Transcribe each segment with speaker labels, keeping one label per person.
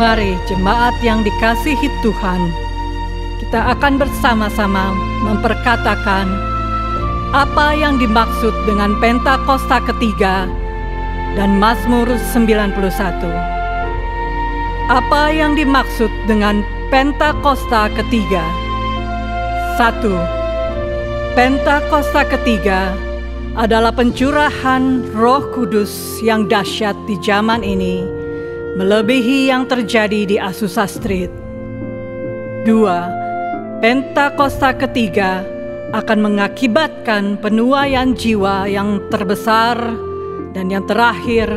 Speaker 1: Mari jemaat yang dikasihi Tuhan, kita akan bersama-sama memperkatakan apa yang dimaksud dengan Pentakosta ketiga dan Mazmur 91. Apa yang dimaksud dengan Pentakosta ketiga? 1. Pentakosta ketiga adalah pencurahan Roh Kudus yang dahsyat di zaman ini, melebihi yang terjadi di Azusa Street. 2. Pentakosta ketiga akan mengakibatkan penuaian jiwa yang terbesar dan yang terakhir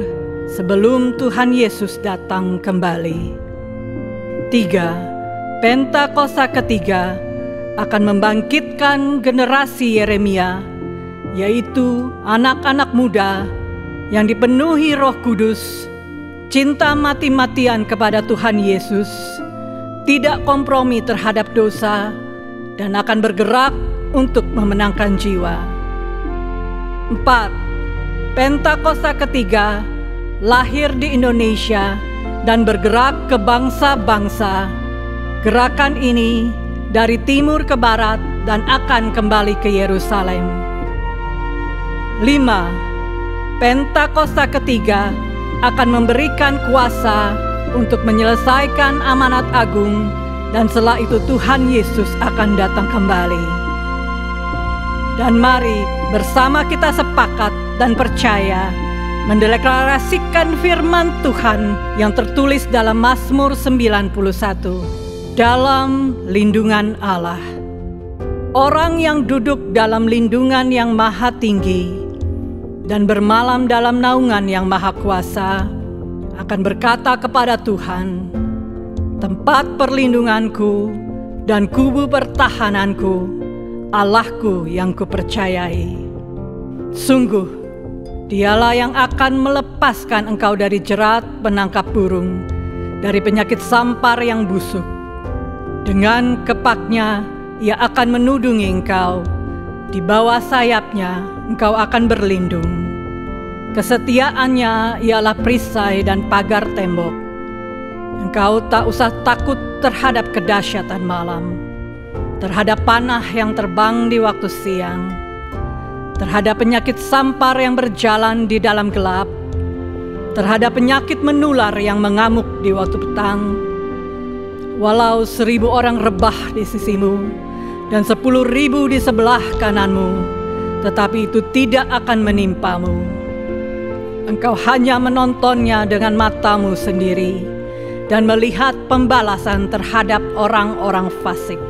Speaker 1: sebelum Tuhan Yesus datang kembali. 3. Pentakosta ketiga akan membangkitkan generasi Yeremia, yaitu anak-anak muda yang dipenuhi Roh Kudus, cinta mati-matian kepada Tuhan Yesus, tidak kompromi terhadap dosa, dan akan bergerak untuk memenangkan jiwa. 4. Pentakosta ketiga lahir di Indonesia dan bergerak ke bangsa-bangsa. Gerakan ini dari timur ke barat dan akan kembali ke Yerusalem. 5. Pentakosta ketiga akan memberikan kuasa untuk menyelesaikan amanat agung, dan setelah itu Tuhan Yesus akan datang kembali. Dan mari bersama kita sepakat dan percaya mendeklarasikan firman Tuhan yang tertulis dalam Mazmur 91. Dalam lindungan Allah. Orang yang duduk dalam lindungan yang maha tinggi dan bermalam dalam naungan yang maha kuasa akan berkata kepada Tuhan, tempat perlindunganku dan kubu pertahananku, Allahku yang kupercayai. Sungguh, Dialah yang akan melepaskan engkau dari jerat penangkap burung, dari penyakit sampar yang busuk. Dengan kepaknya Ia akan menudungi engkau, di bawah sayapnya engkau akan berlindung. Kesetiaannya ialah perisai dan pagar tembok. Engkau tak usah takut terhadap kedahsyatan malam, terhadap panah yang terbang di waktu siang, terhadap penyakit sampar yang berjalan di dalam gelap, terhadap penyakit menular yang mengamuk di waktu petang. Walau 1000 orang rebah di sisimu dan 10.000 di sebelah kananmu, tetapi itu tidak akan menimpamu. Engkau hanya menontonnya dengan matamu sendiri dan melihat pembalasan terhadap orang-orang fasik.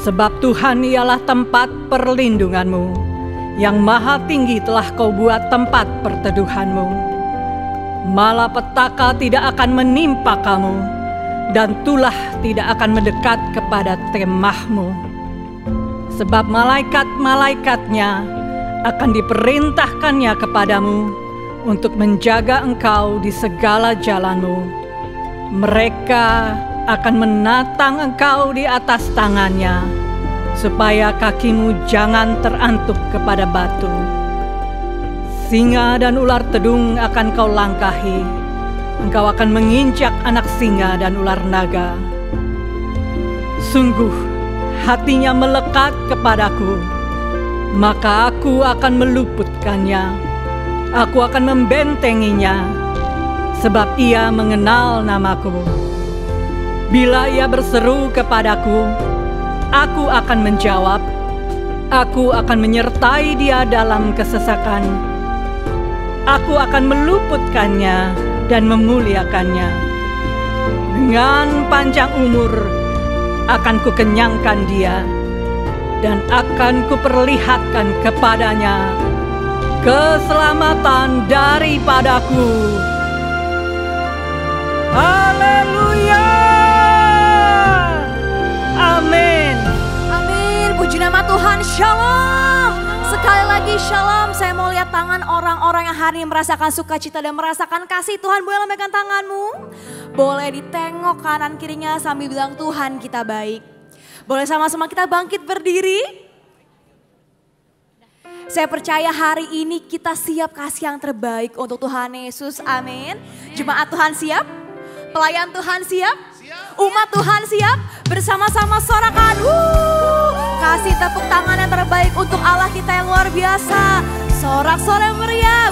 Speaker 1: Sebab Tuhan ialah tempat perlindunganmu, yang maha tinggi telah kau buat tempat perteduhanmu. Malapetaka tidak akan menimpa kamu, dan tulah tidak akan mendekat kepada kemahmu. Sebab malaikat-malaikatnya akan diperintahkannya kepadamu untuk menjaga engkau di segala jalanmu. Mereka akan menatang engkau di atas tangannya, supaya kakimu jangan terantuk kepada batu. Singa dan ular tedung akan kau langkahi, engkau akan menginjak anak singa dan ular naga. Sungguh, hatinya melekat kepadaku, maka aku akan meluputkannya. Aku akan membentenginya, sebab ia mengenal namaku. Bila ia berseru kepadaku, aku akan menjawab. Aku akan menyertai dia dalam kesesakan. Aku akan meluputkannya dan memuliakannya. Dengan panjang umur akan kukenyangkan dia, dan akan kuperlihatkan kepadanya keselamatan daripadaku. Haleluya! Amin.
Speaker 2: Amin. Puji nama Tuhan. Shalom. Sekali lagi shalom. Saya mau lihat tangan orang-orang yang hari ini merasakan sukacita dan merasakan kasih Tuhan. Boleh lambaikan tanganmu. Boleh ditengok kanan kirinya sambil bilang Tuhan kita baik. Boleh sama-sama kita bangkit berdiri. Saya percaya hari ini kita siap kasih yang terbaik untuk Tuhan Yesus. Amin. Jemaat Tuhan siap? Pelayan Tuhan siap? Umat Tuhan siap? Bersama-sama sorakan. Kasih tepuk tangan yang terbaik untuk Allah kita yang luar biasa. Sorak-sorai meriah.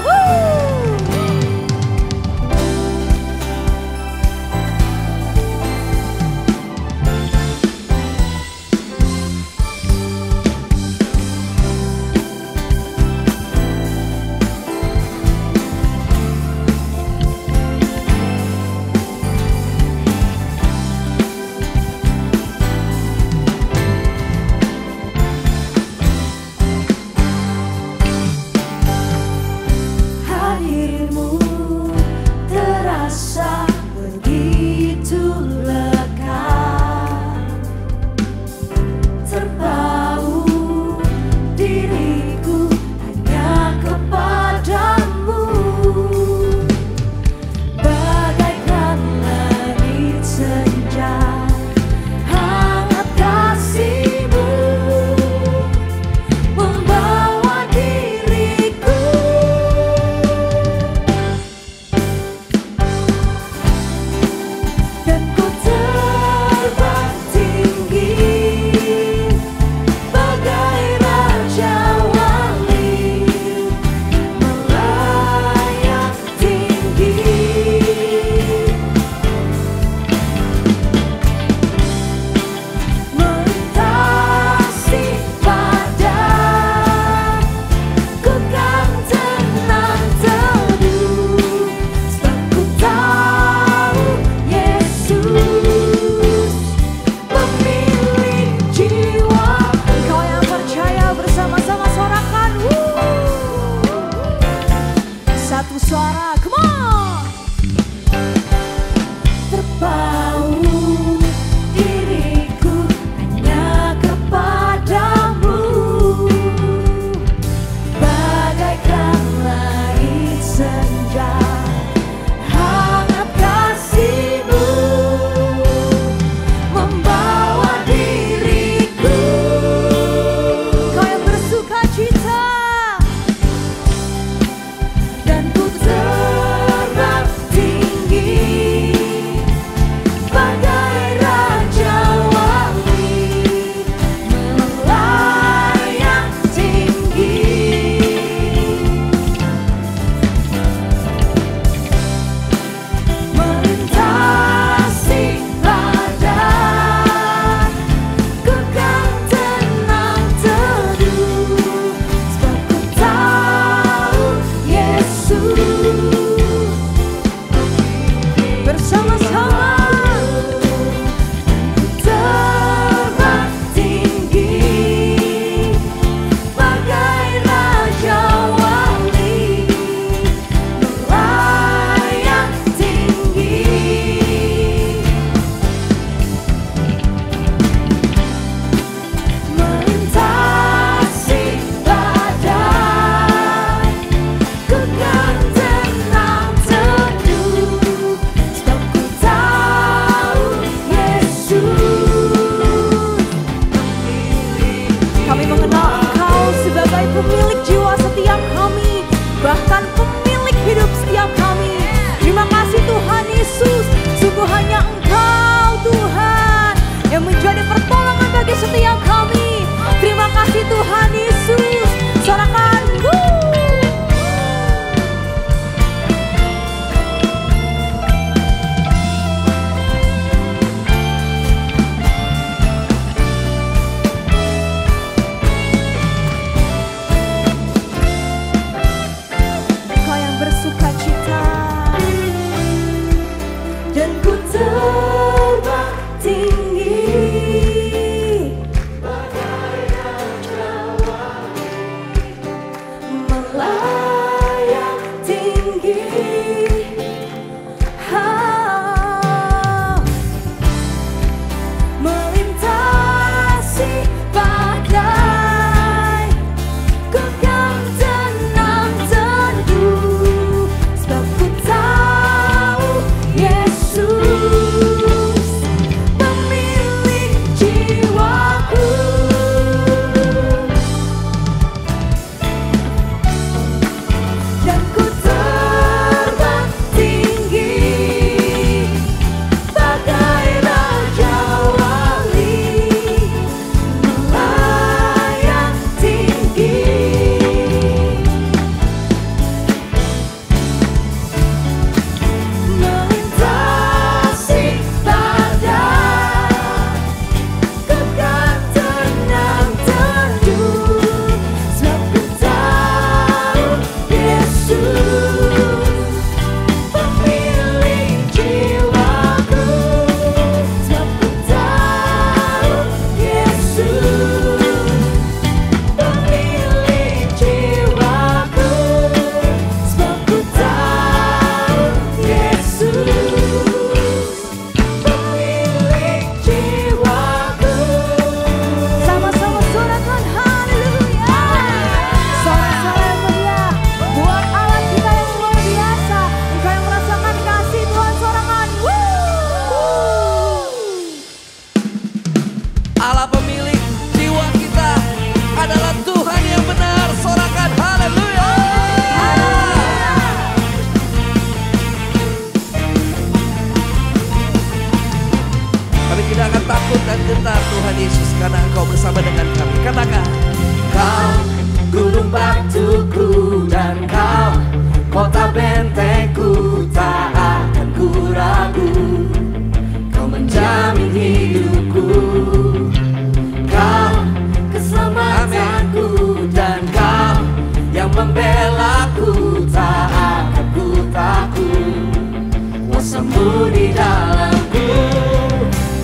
Speaker 3: Aku tak akan ku takut, kuasa-Mu di dalamku.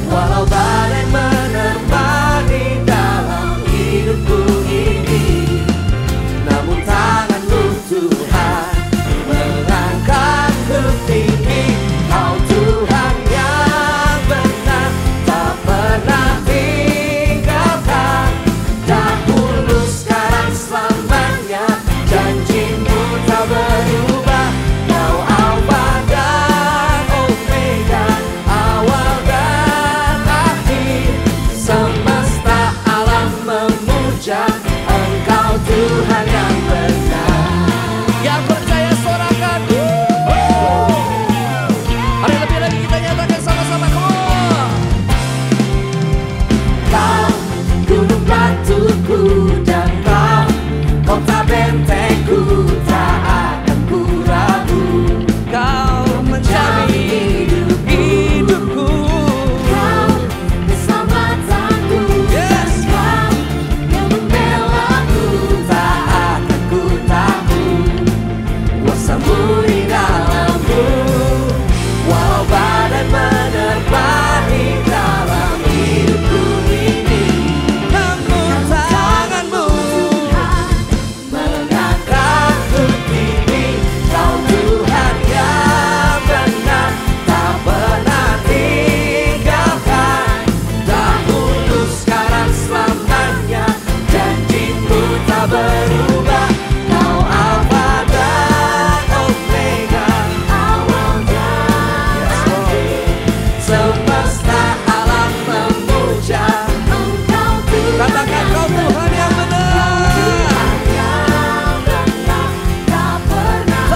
Speaker 3: Walau badai menerpa di dalam hidupku ini, namun tangan-Mu Tuhan mengangkatku tinggi. Kau Tuhan yang benar, tak pernah tinggalkan. Dahulu, sekarang, selamanya, janji-Mu tak berubah. Kau Alfa dan Omega, awal dan akhir. Semesta alam memuja Engkau Tuhan yang benar. Yang percaya sorakan. Mari lebih lagi kita nyatakan sama-sama. Come on. Kau gunung batuku dan Kau kota bentengku, tak akan ku ragu. Kau menjadi hidupku. Kau keselamatanku. Yes. Kau yang membelaku, tak akan ku takut. Kuasa-Mu di dalamku. Walau badai menerpa di dalam hidupku ini, namun tangan-Mu mengangkatku tinggi. Kau Tuhan yang benar, tak pernah tinggalkan. Dahulu, sekarang, selamanya, janji-Mu tak berubah. Kau Alfa dan Omega, awal dan akhir. Semesta alam memuja Engkau Tuhan. Katakan Kau Tuhan yang benar, tak pernah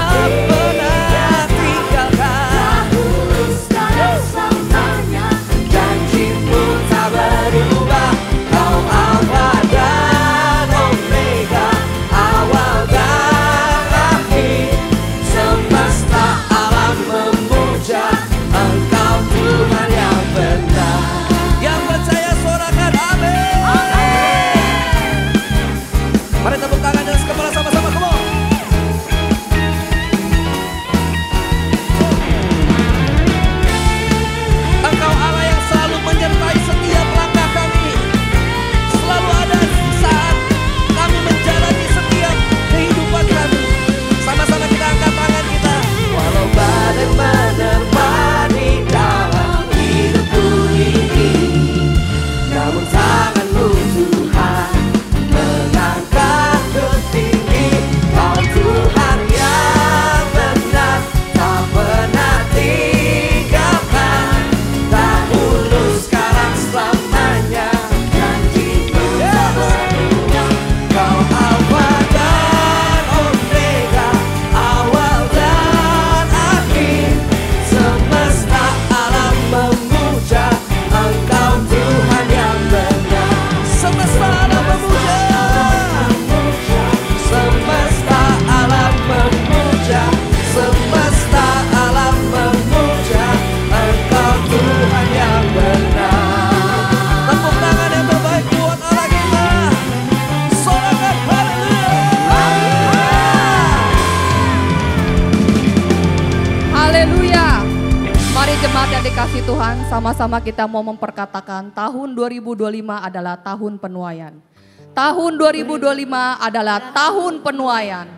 Speaker 3: tinggalkan. Dahulu, sekarang, selamanya, janji-Mu tak berubah. Kau Alfa dan Omega, awal dan akhir. Semesta alam memuja Engkau Tuhan yang benar. Yang percaya sorakan amin. Mari tepuk tangan dan kepala sama-sama. Come on. Engkau Allah yang selalu menyertai setiap langkah kami, selalu ada saat kami menjalani setiap kehidupan kami. Sama-sama kita angkat tangan kita. Walau badai menerpa di dalam hidupku ini, namun tangan-Mu Tuhan mengangkatku tinggi. Kau Tuhan yang benar, tak pernah tinggalkan. Dahulu, sekarang, selamanya, janji-Mu tak berubah. Kau Alfa dan Omega, awal dan akhir. Semesta alam memuja Engkau Tuhan yang benar. Semesta alam memuja. Semesta alam memuja. Semesta alam memuja Engkau Tuhan yang benar. Tepuk tangan yang terbaik buat Allah kita. Sorakan haleluya.
Speaker 4: Haleluya. Mari jemaat yang dikasih Tuhan, sama-sama kita mau memperkatakan tahun 2025 adalah tahun penuaian. Tahun 2025 adalah tahun penuaian.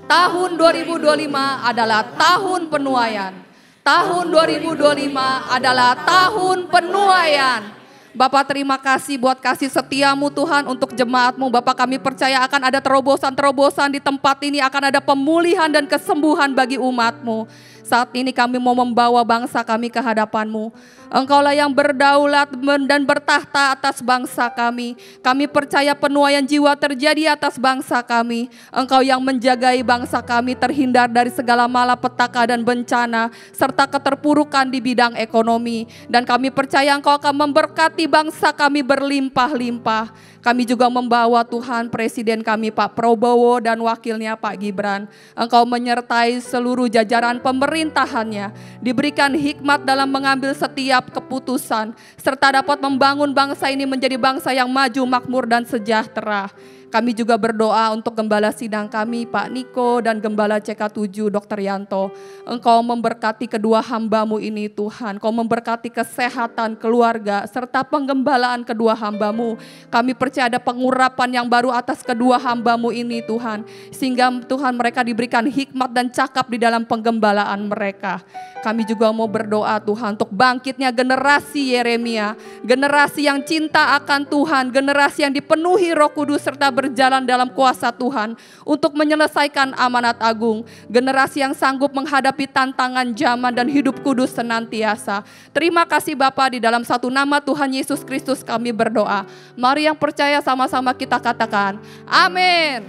Speaker 4: Tahun 2025 adalah tahun penuaian. Tahun 2025 adalah tahun penuaian. Bapak terima kasih buat kasih setiamu Tuhan untuk jemaatmu. Bapak kami percaya akan ada terobosan-terobosan di tempat ini. Akan ada pemulihan dan kesembuhan bagi umatmu. Saat ini kami mau membawa bangsa kami ke hadapan-Mu. Engkaulah yang berdaulat dan bertahta atas bangsa kami. Kami percaya penuaian jiwa terjadi atas bangsa kami. Engkau yang menjagai bangsa kami terhindar dari segala malapetaka dan bencana, serta keterpurukan di bidang ekonomi. Dan kami percaya Engkau akan memberkati bangsa kami berlimpah-limpah. Kami juga membawa Tuhan Presiden kami Pak Prabowo dan wakilnya Pak Gibran. Engkau menyertai seluruh jajaran pemerintahannya. Diberikan hikmat dalam mengambil setiap keputusan. Serta dapat membangun bangsa ini menjadi bangsa yang maju, makmur dan sejahtera. Kami juga berdoa untuk Gembala Sidang kami, Pak Niko, dan Gembala CK7, Dr. Yanto. Engkau memberkati kedua hamba-Mu ini Tuhan. Kau memberkati kesehatan keluarga, serta penggembalaan kedua hamba-Mu. Kami percaya ada pengurapan yang baru atas kedua hamba-Mu ini Tuhan. Sehingga Tuhan mereka diberikan hikmat dan cakap di dalam penggembalaan mereka. Kami juga mau berdoa Tuhan untuk bangkitnya generasi Yeremia. Generasi yang cinta akan Tuhan, generasi yang dipenuhi Roh Kudus serta berjalan dalam kuasa Tuhan untuk menyelesaikan amanat agung. Generasi yang sanggup menghadapi tantangan zaman dan hidup kudus senantiasa. Terima kasih Bapa, di dalam satu nama Tuhan Yesus Kristus kami berdoa. Mari yang percaya sama-sama kita katakan, amin.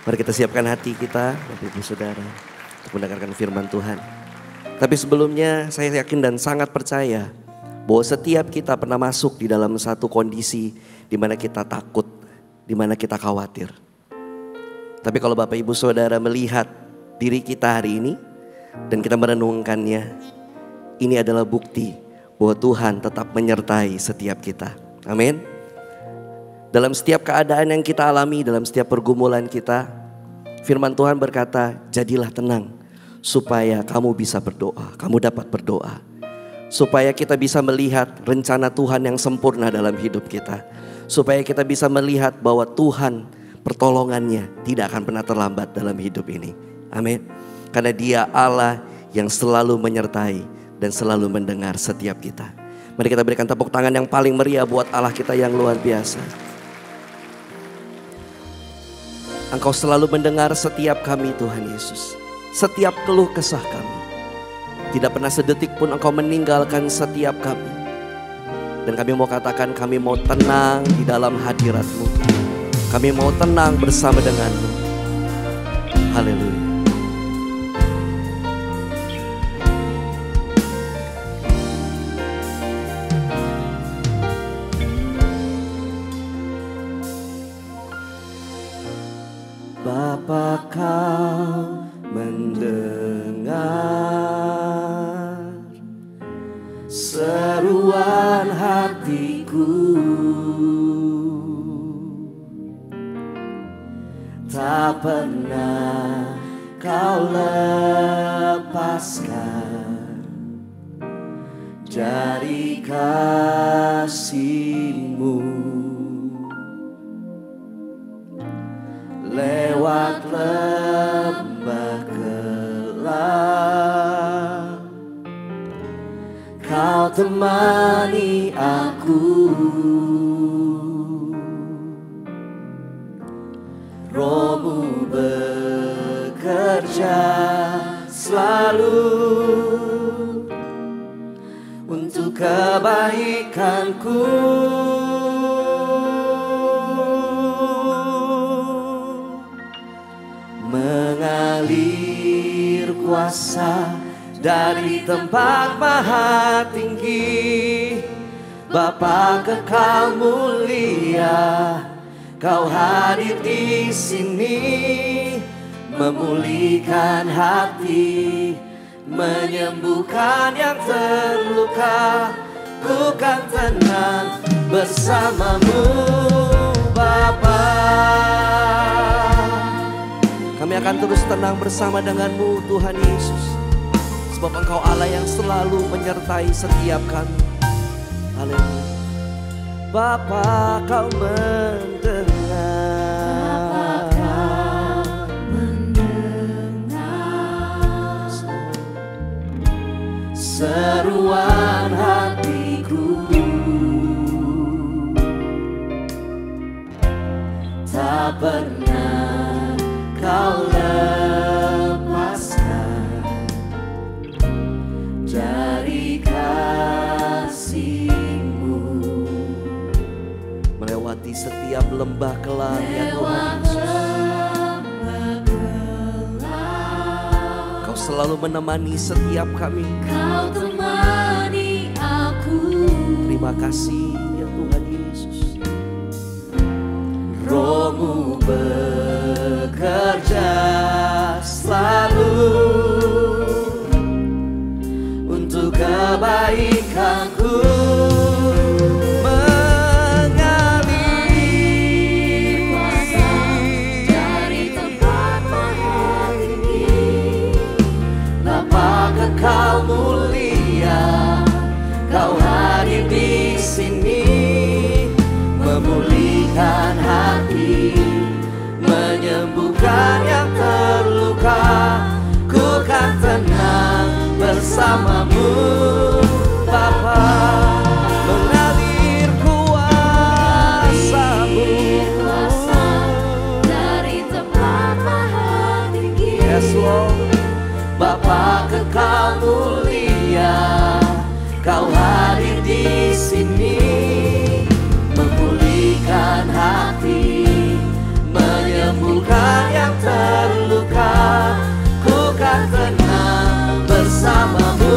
Speaker 3: Mari kita siapkan hati kita, Bapak Ibu Saudara, untuk mendengarkan firman Tuhan. Tapi sebelumnya saya yakin dan sangat percaya bahwa setiap kita pernah masuk di dalam satu kondisi di mana kita takut, di mana kita khawatir. Tapi kalau Bapak Ibu Saudara melihat diri kita hari ini dan kita merenungkannya, ini adalah bukti bahwa Tuhan tetap menyertai setiap kita. Amin. Dalam setiap keadaan yang kita alami, dalam setiap pergumulan kita, firman Tuhan berkata, jadilah tenang supaya kamu bisa berdoa, kamu dapat berdoa. Supaya kita bisa melihat rencana Tuhan yang sempurna dalam hidup kita. Supaya kita bisa melihat bahwa Tuhan pertolongannya tidak akan pernah terlambat dalam hidup ini. Amin. Karena Dia Allah yang selalu menyertai dan selalu mendengar setiap kita. Mari kita berikan tepuk tangan yang paling meriah buat Allah kita yang luar biasa. Engkau selalu mendengar setiap kami Tuhan Yesus. Setiap keluh kesah kami. Tidak pernah sedetik pun Engkau meninggalkan setiap kami. Dan kami mau katakan kami mau tenang di dalam hadirat-Mu. Kami mau tenang bersama dengan-Mu. Haleluya. Bapa, Kau mendengar seruan hatiku, tak pernah Kau lepaskan dari kasih-Mu. Lewat lembah gelap, Kau temani aku. Roh-Mu bekerja selalu untuk kebaikanku. Mengalir kuasa dari tempat maha tinggi, Bapa kekal mulia, Kau hadir di sini, memulihkan hati, menyembuhkan yang terluka. Ku kan tenang bersama-Mu, Bapa. Kami akan terus tenang bersama dengan-Mu Tuhan Yesus. Sebab Engkau Allah yang selalu menyertai setiap kami. Haleluya. Bapa, Kau mendengar, seruan hatiku, tak pernah Kau lepaskan dari kasih-Mu. Melewati setiap lembah gelap ya Tuhan Yesus, Kau selalu menemani setiap kami. Kau temani aku. Terima kasih ya Tuhan Yesus. Roh-Mu bekerja selalu untuk kebaikanku. Mengalir bersamamu Bapa, mengalir kuasa-Mu
Speaker 2: dari tempat maha tinggi.
Speaker 3: Yes Lord, Bapa kekal mulia, Kau hadir di sini, memulihkan hati, menyembuhkan yang terluka. Ku kan tenang bersamamu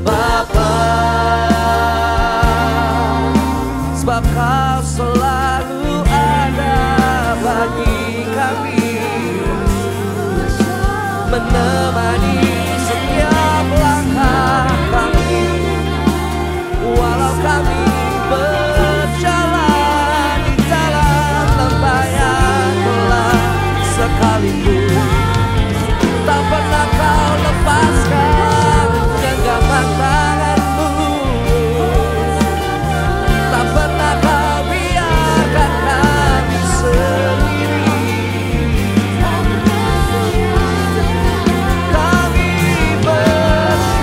Speaker 3: Bapa, sebab Kau selalu ada bagi kami, menemani setiap langkah kami, walau kami berjalan di dalam lembah yang gelap sekalipun. Tak pernah Kau lepaskan genggaman tangan-Mu, tak pernah Kau biarkan kami sendiri. Kami bersyukur,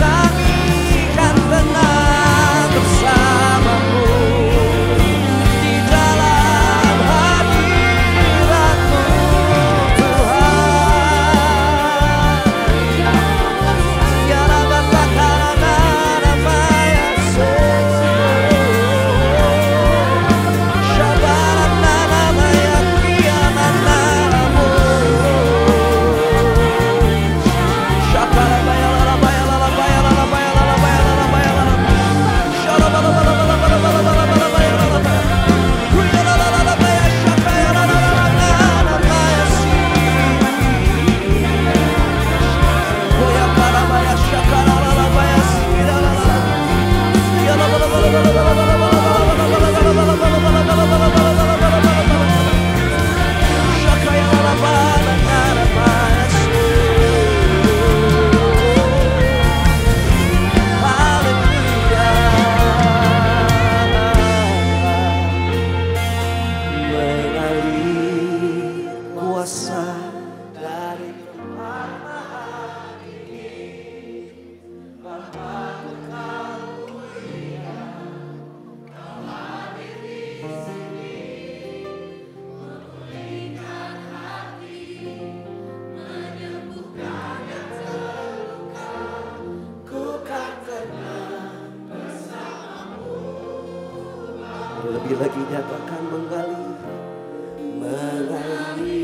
Speaker 3: kami kan tenang bersama-Mu di dalam hadirat-Mu Tuhan. Ya Rabbah takalana namaya Syabarana namaya kianana namu Syakarabaya lalabaya lalabaya lalabaya lalabaya lalabaya lalabaya Syarabalabalabalabalabalabaya lalabaya Ruya lalalabaya syakaya lalalana namaya Goya karabaya syakara lalabaya sikira lalabaya Ya Syakaya lalabaya namaya Haleluya. Mengalir kuasa dari tempat maha tinggi, Bapa kekal mulia, Kau hadir di sini, memulihkan hati, menyembuhkan yang terluka. Ku kan tenang bersama-Mu. Lebih lagi nyatakan mengalir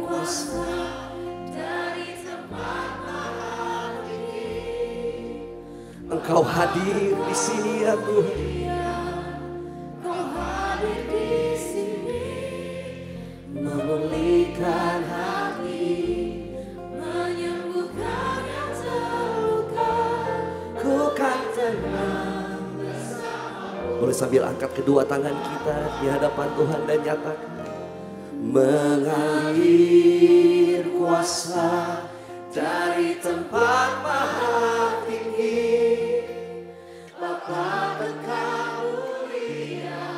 Speaker 3: kuasa
Speaker 2: Dari tempat maha tinggi.
Speaker 3: Engkau hadir di sini ya Tuhan,
Speaker 2: Kau hadir di sini,
Speaker 3: memulihkan hati,
Speaker 2: menyembuhkan yang terluka.
Speaker 3: ku kan tenang. Boleh sambil angkat kedua tangan kita di hadapan Tuhan dan nyatakan mengalir kuasa dari tempat maha tinggi, Bapa kekal mulia,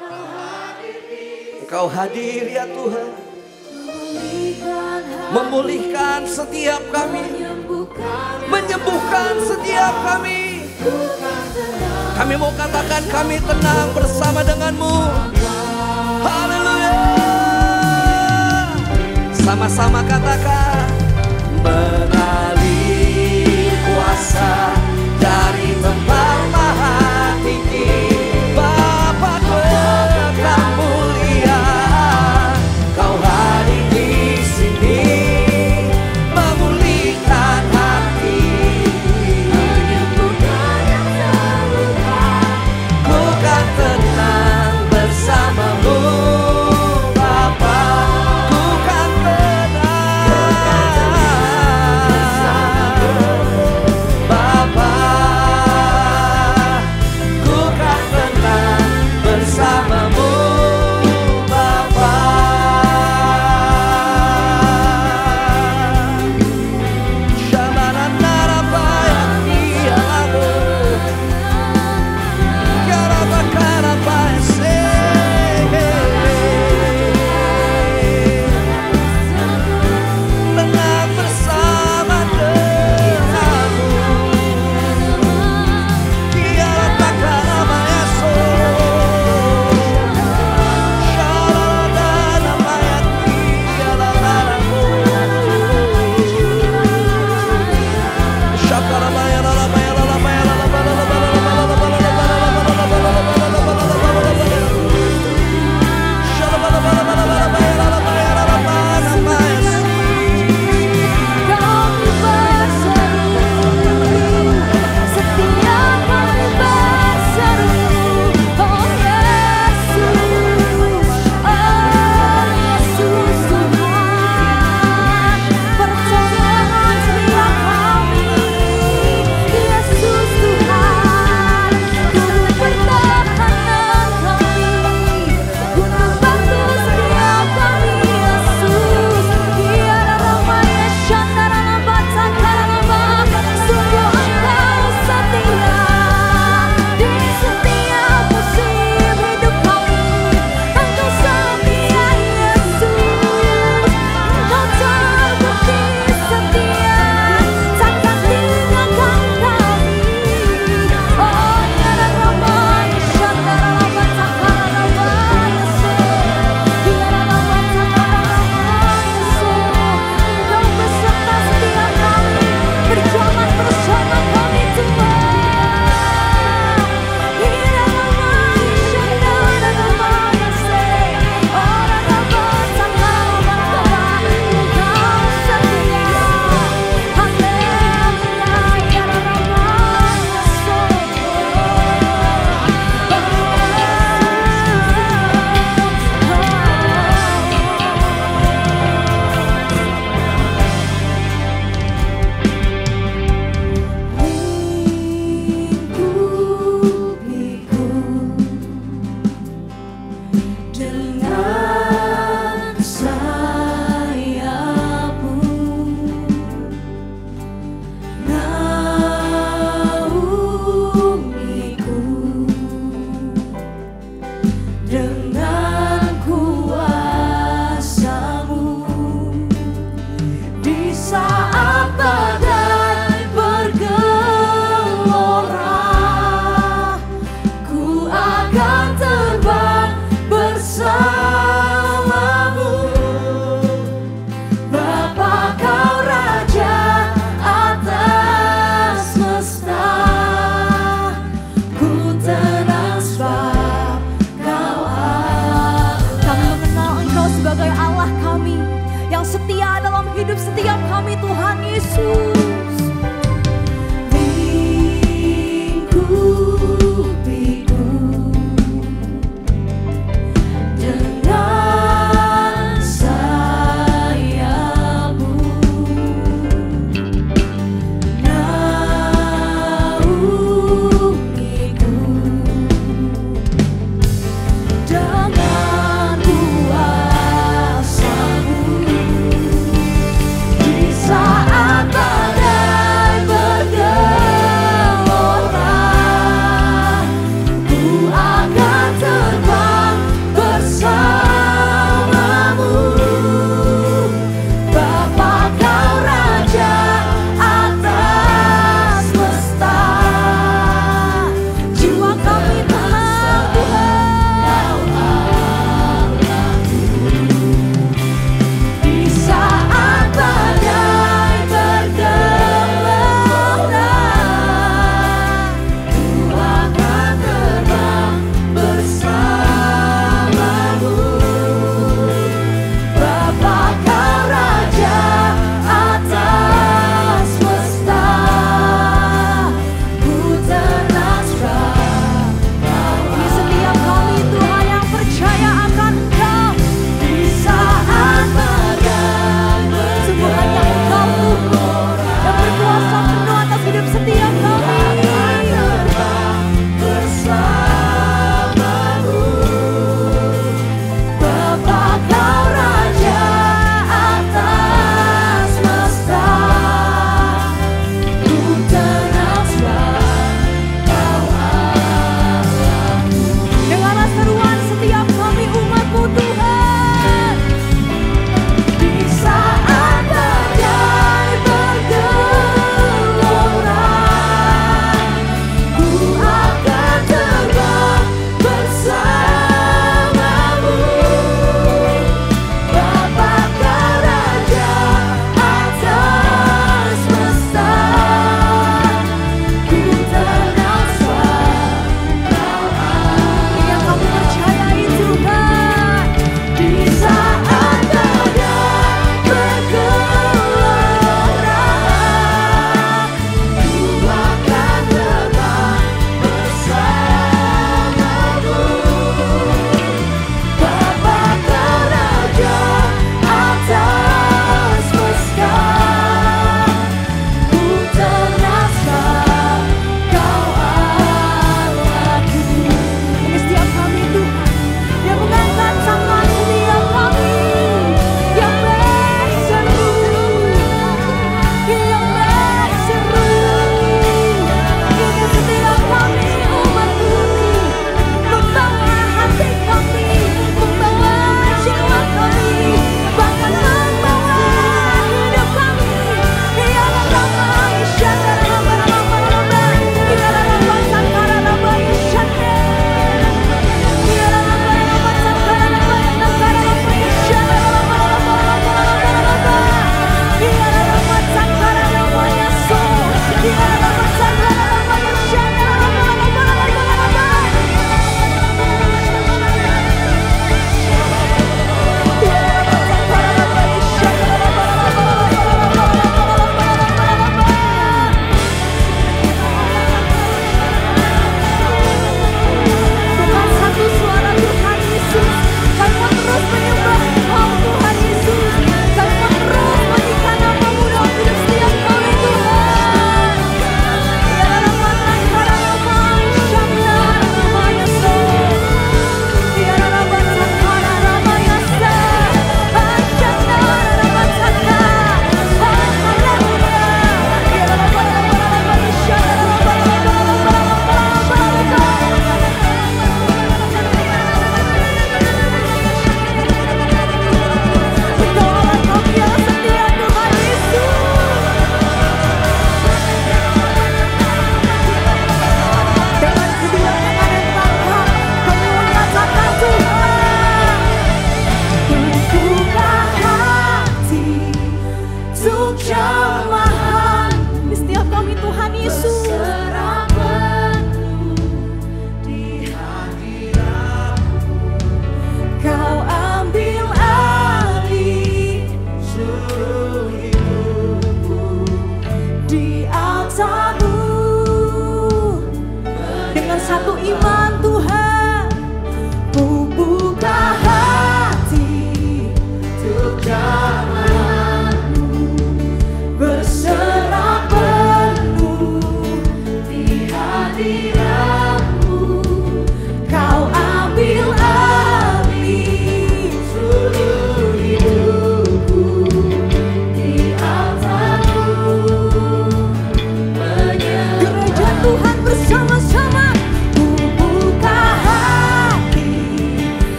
Speaker 3: Kau hadir di sini. Engkau hadir ya Tuhan, memulihkan setiap kami, menyembuhkan setiap kami. Kami mau katakan kami tenang bersama dengan-Mu. Haleluya. Sama-sama katakan mengalir kuasa dari tempat maha tinggi, Bapa kekal mulia, Kau hadir di sini, memulihkan hati, menyembuhkan yang terluka. Ku kan tenang bersama-Mu Bapa, ku kan tenang Bapa.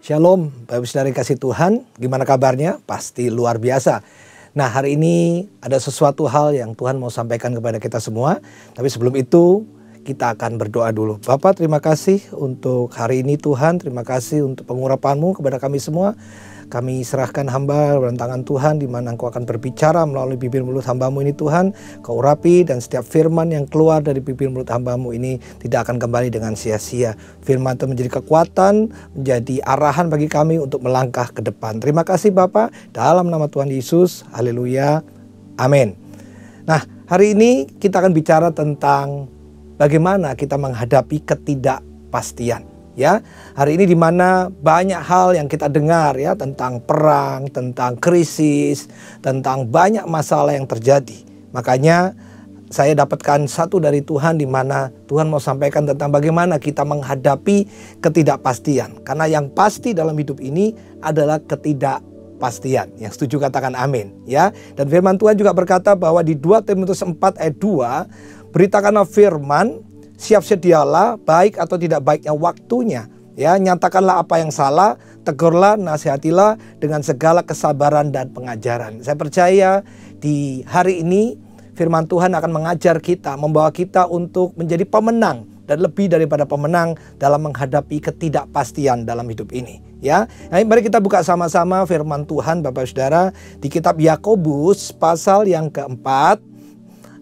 Speaker 5: Shalom, Bapak Saudara kasih Tuhan, gimana kabarnya? Pasti luar biasa. Nah, hari ini ada sesuatu hal yang Tuhan mau sampaikan kepada kita semua. Tapi sebelum itu, kita akan berdoa dulu. Bapak, terima kasih untuk hari ini Tuhan. Terima kasih untuk pengurapan-Mu kepada kami semua. Kami serahkan hamba dalam tangan Tuhan, di mana Engkau akan berbicara melalui bibir mulut hamba-Mu ini Tuhan. Kau urapi dan setiap firman yang keluar dari bibir mulut hamba-Mu ini tidak akan kembali dengan sia-sia. Firman itu menjadi kekuatan, menjadi arahan bagi kami untuk melangkah ke depan. Terima kasih Bapak, dalam nama Tuhan Yesus. Haleluya. Amin. Nah, hari ini kita akan bicara tentang bagaimana kita menghadapi ketidakpastian. Ya, hari ini di mana banyak hal yang kita dengar ya tentang perang, tentang krisis, tentang banyak masalah yang terjadi. Makanya saya dapatkan satu dari Tuhan di mana Tuhan mau sampaikan tentang bagaimana kita menghadapi ketidakpastian. Karena yang pasti dalam hidup ini adalah ketidakpastian. Yang setuju katakan amin ya. Dan firman Tuhan juga berkata bahwa di 2 Timotius 4 ayat 2, beritakanlah firman, siap sedialah baik atau tidak baiknya waktunya. Ya, nyatakanlah apa yang salah, tegurlah, nasihatilah dengan segala kesabaran dan pengajaran. Saya percaya di hari ini firman Tuhan akan mengajar kita, membawa kita untuk menjadi pemenang dan lebih daripada pemenang dalam menghadapi ketidakpastian dalam hidup ini. Ya, nah, mari kita buka sama-sama firman Tuhan Bapak Saudara di kitab Yakobus pasal yang keempat,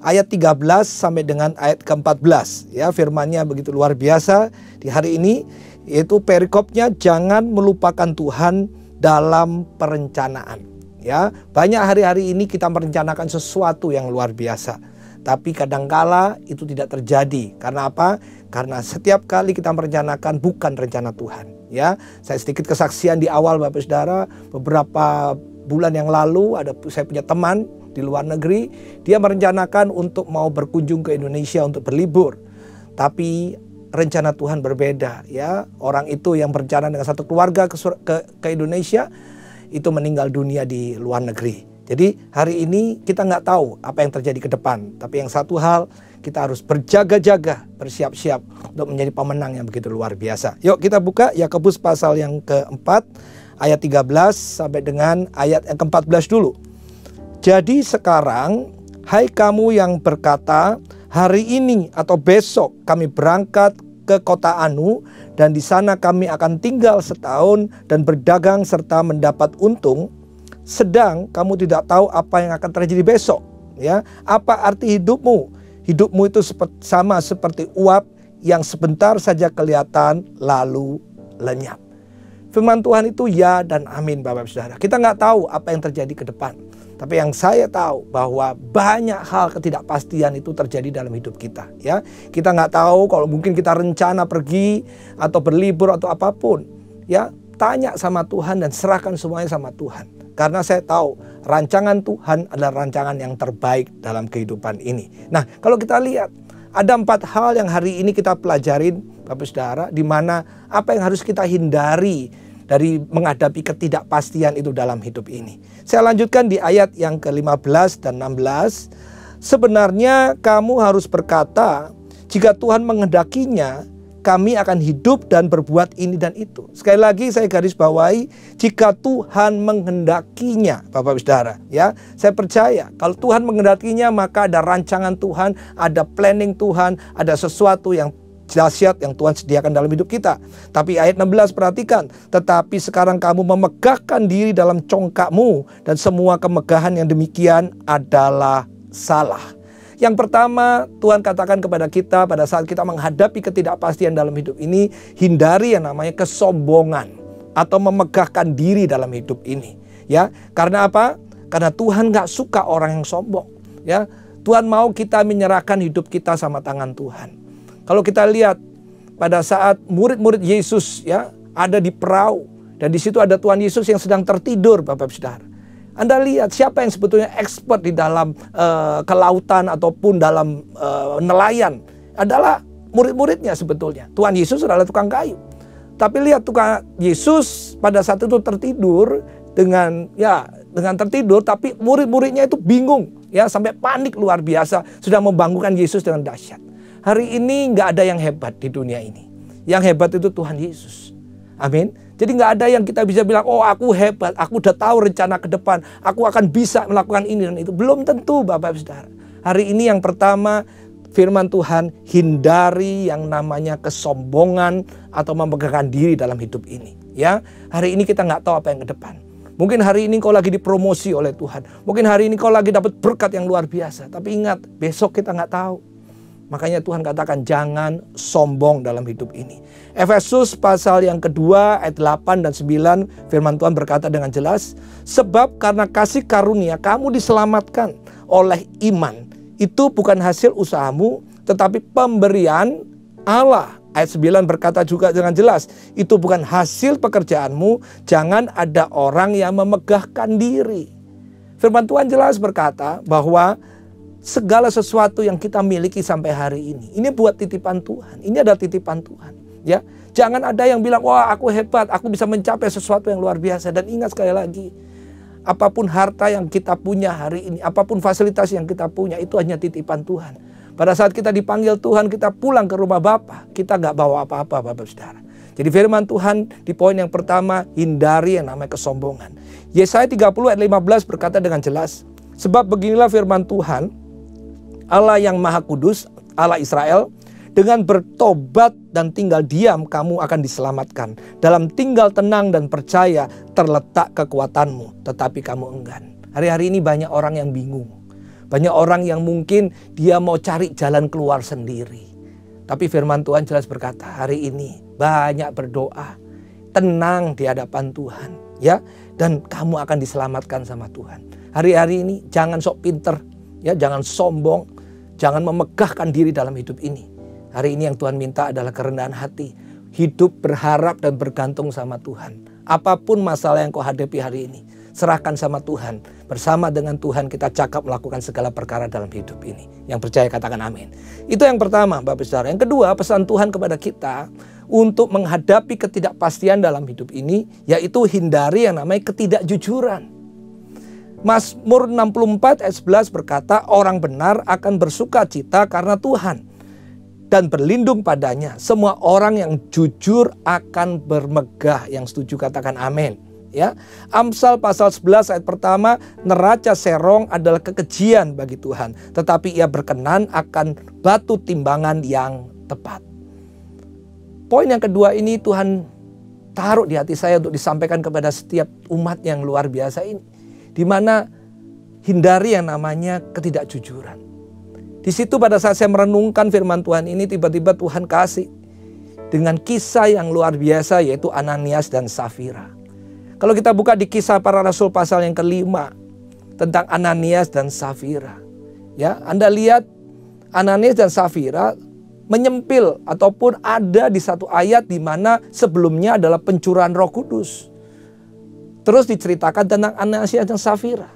Speaker 5: ayat 13 sampai dengan ayat ke-14. Ya, firmannya begitu luar biasa di hari ini, yaitu perikopnya jangan melupakan Tuhan dalam perencanaan. Ya, banyak hari-hari ini kita merencanakan sesuatu yang luar biasa, tapi kadangkala itu tidak terjadi. Karena apa? Karena setiap kali kita merencanakan bukan rencana Tuhan. Ya, saya sedikit kesaksian di awal Bapak Saudara, beberapa bulan yang lalu saya punya teman di luar negeri, dia merencanakan untuk mau berkunjung ke Indonesia untuk berlibur. Tapi rencana Tuhan berbeda ya. Orang itu yang berencana dengan satu keluarga ke Indonesia, itu meninggal dunia di luar negeri. Jadi hari ini kita nggak tahu apa yang terjadi ke depan. Tapi yang satu hal, kita harus berjaga-jaga, bersiap-siap untuk menjadi pemenang yang begitu luar biasa. Yuk kita buka Yakobus pasal yang keempat, ayat 13 sampai dengan ayat yang ke-14 dulu. Jadi sekarang, hai kamu yang berkata, hari ini atau besok kami berangkat ke kota Anu, dan di sana kami akan tinggal setahun dan berdagang serta mendapat untung, sedang kamu tidak tahu apa yang akan terjadi besok. Ya, apa arti hidupmu? Hidupmu itu sama seperti uap yang sebentar saja kelihatan lalu lenyap. Firman Tuhan itu ya dan amin Bapak Saudara. Kita nggak tahu apa yang terjadi ke depan. Tapi yang saya tahu bahwa banyak hal ketidakpastian itu terjadi dalam hidup kita. Ya, kita nggak tahu kalau mungkin kita rencana pergi atau berlibur atau apapun. Ya, tanya sama Tuhan dan serahkan semuanya sama Tuhan. Karena saya tahu rancangan Tuhan adalah rancangan yang terbaik dalam kehidupan ini. Nah, kalau kita lihat ada 4 hal yang hari ini kita pelajarin Bapak Saudara, di mana apa yang harus kita hindari dari menghadapi ketidakpastian itu dalam hidup ini. Saya lanjutkan di ayat yang ke-15 dan 16. Sebenarnya kamu harus berkata, jika Tuhan menghendakinya, kami akan hidup dan berbuat ini dan itu. Sekali lagi saya garis bawahi, jika Tuhan menghendakinya, Bapak Saudara. Ya, saya percaya kalau Tuhan menghendakinya, maka ada rancangan Tuhan, ada planning Tuhan, ada sesuatu yang dahsyat yang Tuhan sediakan dalam hidup kita. Tapi ayat 16 perhatikan, tetapi sekarang kamu memegahkan diri dalam congkakmu, dan semua kemegahan yang demikian adalah salah. Yang pertama Tuhan katakan kepada kita pada saat kita menghadapi ketidakpastian dalam hidup ini, hindari yang namanya kesombongan atau memegahkan diri dalam hidup ini. Ya, karena apa? Karena Tuhan gak suka orang yang sombong. Ya, Tuhan mau kita menyerahkan hidup kita sama tangan Tuhan. Kalau kita lihat pada saat murid-murid Yesus ya ada di perahu, dan di situ ada Tuhan Yesus yang sedang tertidur, Bapak Saudara. Anda lihat siapa yang sebetulnya expert di dalam kelautan ataupun dalam nelayan adalah murid-muridnya sebetulnya. Tuhan Yesus adalah tukang kayu. Tapi lihat Tuhan Yesus pada saat itu tertidur dengan tertidur, tapi murid-muridnya itu bingung ya, sampai panik luar biasa, sudah membangunkan Yesus dengan dahsyat. Hari ini nggak ada yang hebat di dunia ini. Yang hebat itu Tuhan Yesus. Amin. Jadi nggak ada yang kita bisa bilang, oh aku hebat, aku udah tahu rencana ke depan, aku akan bisa melakukan ini dan itu. Belum tentu Bapak Saudara. Hari ini yang pertama, firman Tuhan, hindari yang namanya kesombongan atau memegahkan diri dalam hidup ini. Ya, hari ini kita nggak tahu apa yang ke depan. Mungkin hari ini kau lagi dipromosi oleh Tuhan. Mungkin hari ini kau lagi dapat berkat yang luar biasa. Tapi ingat, besok kita nggak tahu. Makanya Tuhan katakan jangan sombong dalam hidup ini. Efesus pasal yang kedua ayat 8 dan 9 firman Tuhan berkata dengan jelas. Sebab karena kasih karunia kamu diselamatkan oleh iman. Itu bukan hasil usahamu tetapi pemberian Allah. Ayat 9 berkata juga dengan jelas. Itu bukan hasil pekerjaanmu. Jangan ada orang yang memegahkan diri. Firman Tuhan jelas berkata bahwa segala sesuatu yang kita miliki sampai hari ini buat titipan Tuhan. Ini adalah titipan Tuhan, ya. Jangan ada yang bilang, "Wah, aku hebat, aku bisa mencapai sesuatu yang luar biasa." Dan ingat sekali lagi, apapun harta yang kita punya hari ini, apapun fasilitas yang kita punya, itu hanya titipan Tuhan. Pada saat kita dipanggil Tuhan, kita pulang ke rumah Bapa, kita nggak bawa apa-apa, Bapak Saudara. Jadi firman Tuhan di poin yang pertama, hindari yang namanya kesombongan. Yesaya 30 ayat 15 berkata dengan jelas, sebab beginilah firman Tuhan, Allah yang Maha Kudus, Allah Israel, dengan bertobat dan tinggal diam kamu akan diselamatkan. Dalam tinggal tenang dan percaya terletak kekuatanmu, tetapi kamu enggan. Hari-hari ini banyak orang yang bingung. Banyak orang yang mungkin dia mau cari jalan keluar sendiri. Tapi firman Tuhan jelas berkata, hari ini banyak berdoa, tenang di hadapan Tuhan, ya, dan kamu akan diselamatkan sama Tuhan. Hari-hari ini jangan sok pinter, ya, jangan sombong. Jangan memegahkan diri dalam hidup ini. Hari ini yang Tuhan minta adalah kerendahan hati. Hidup berharap dan bergantung sama Tuhan. Apapun masalah yang kau hadapi hari ini, serahkan sama Tuhan. Bersama dengan Tuhan kita cakap melakukan segala perkara dalam hidup ini. Yang percaya katakan amin. Itu yang pertama, Bapak Saudara. Yang kedua, pesan Tuhan kepada kita untuk menghadapi ketidakpastian dalam hidup ini, yaitu hindari yang namanya ketidakjujuran. Mazmur 64 ayat 11 berkata, orang benar akan bersuka cita karena Tuhan dan berlindung padanya. Semua orang yang jujur akan bermegah. Yang setuju katakan amin. Ya, Amsal pasal 11 ayat pertama, neraca serong adalah kekejian bagi Tuhan, tetapi ia berkenan akan batu timbangan yang tepat. Poin yang kedua ini Tuhan taruh di hati saya untuk disampaikan kepada setiap umat yang luar biasa ini. Di mana hindari yang namanya ketidakjujuran. Di situ pada saat saya merenungkan firman Tuhan ini, tiba-tiba Tuhan kasih dengan kisah yang luar biasa, yaitu Ananias dan Safira. Kalau kita buka di Kisah Para Rasul pasal yang kelima tentang Ananias dan Safira, ya, Anda lihat Ananias dan Safira menyempil ataupun ada di satu ayat di mana sebelumnya adalah pencurahan Roh Kudus. Terus diceritakan tentang Ananias dan Safira.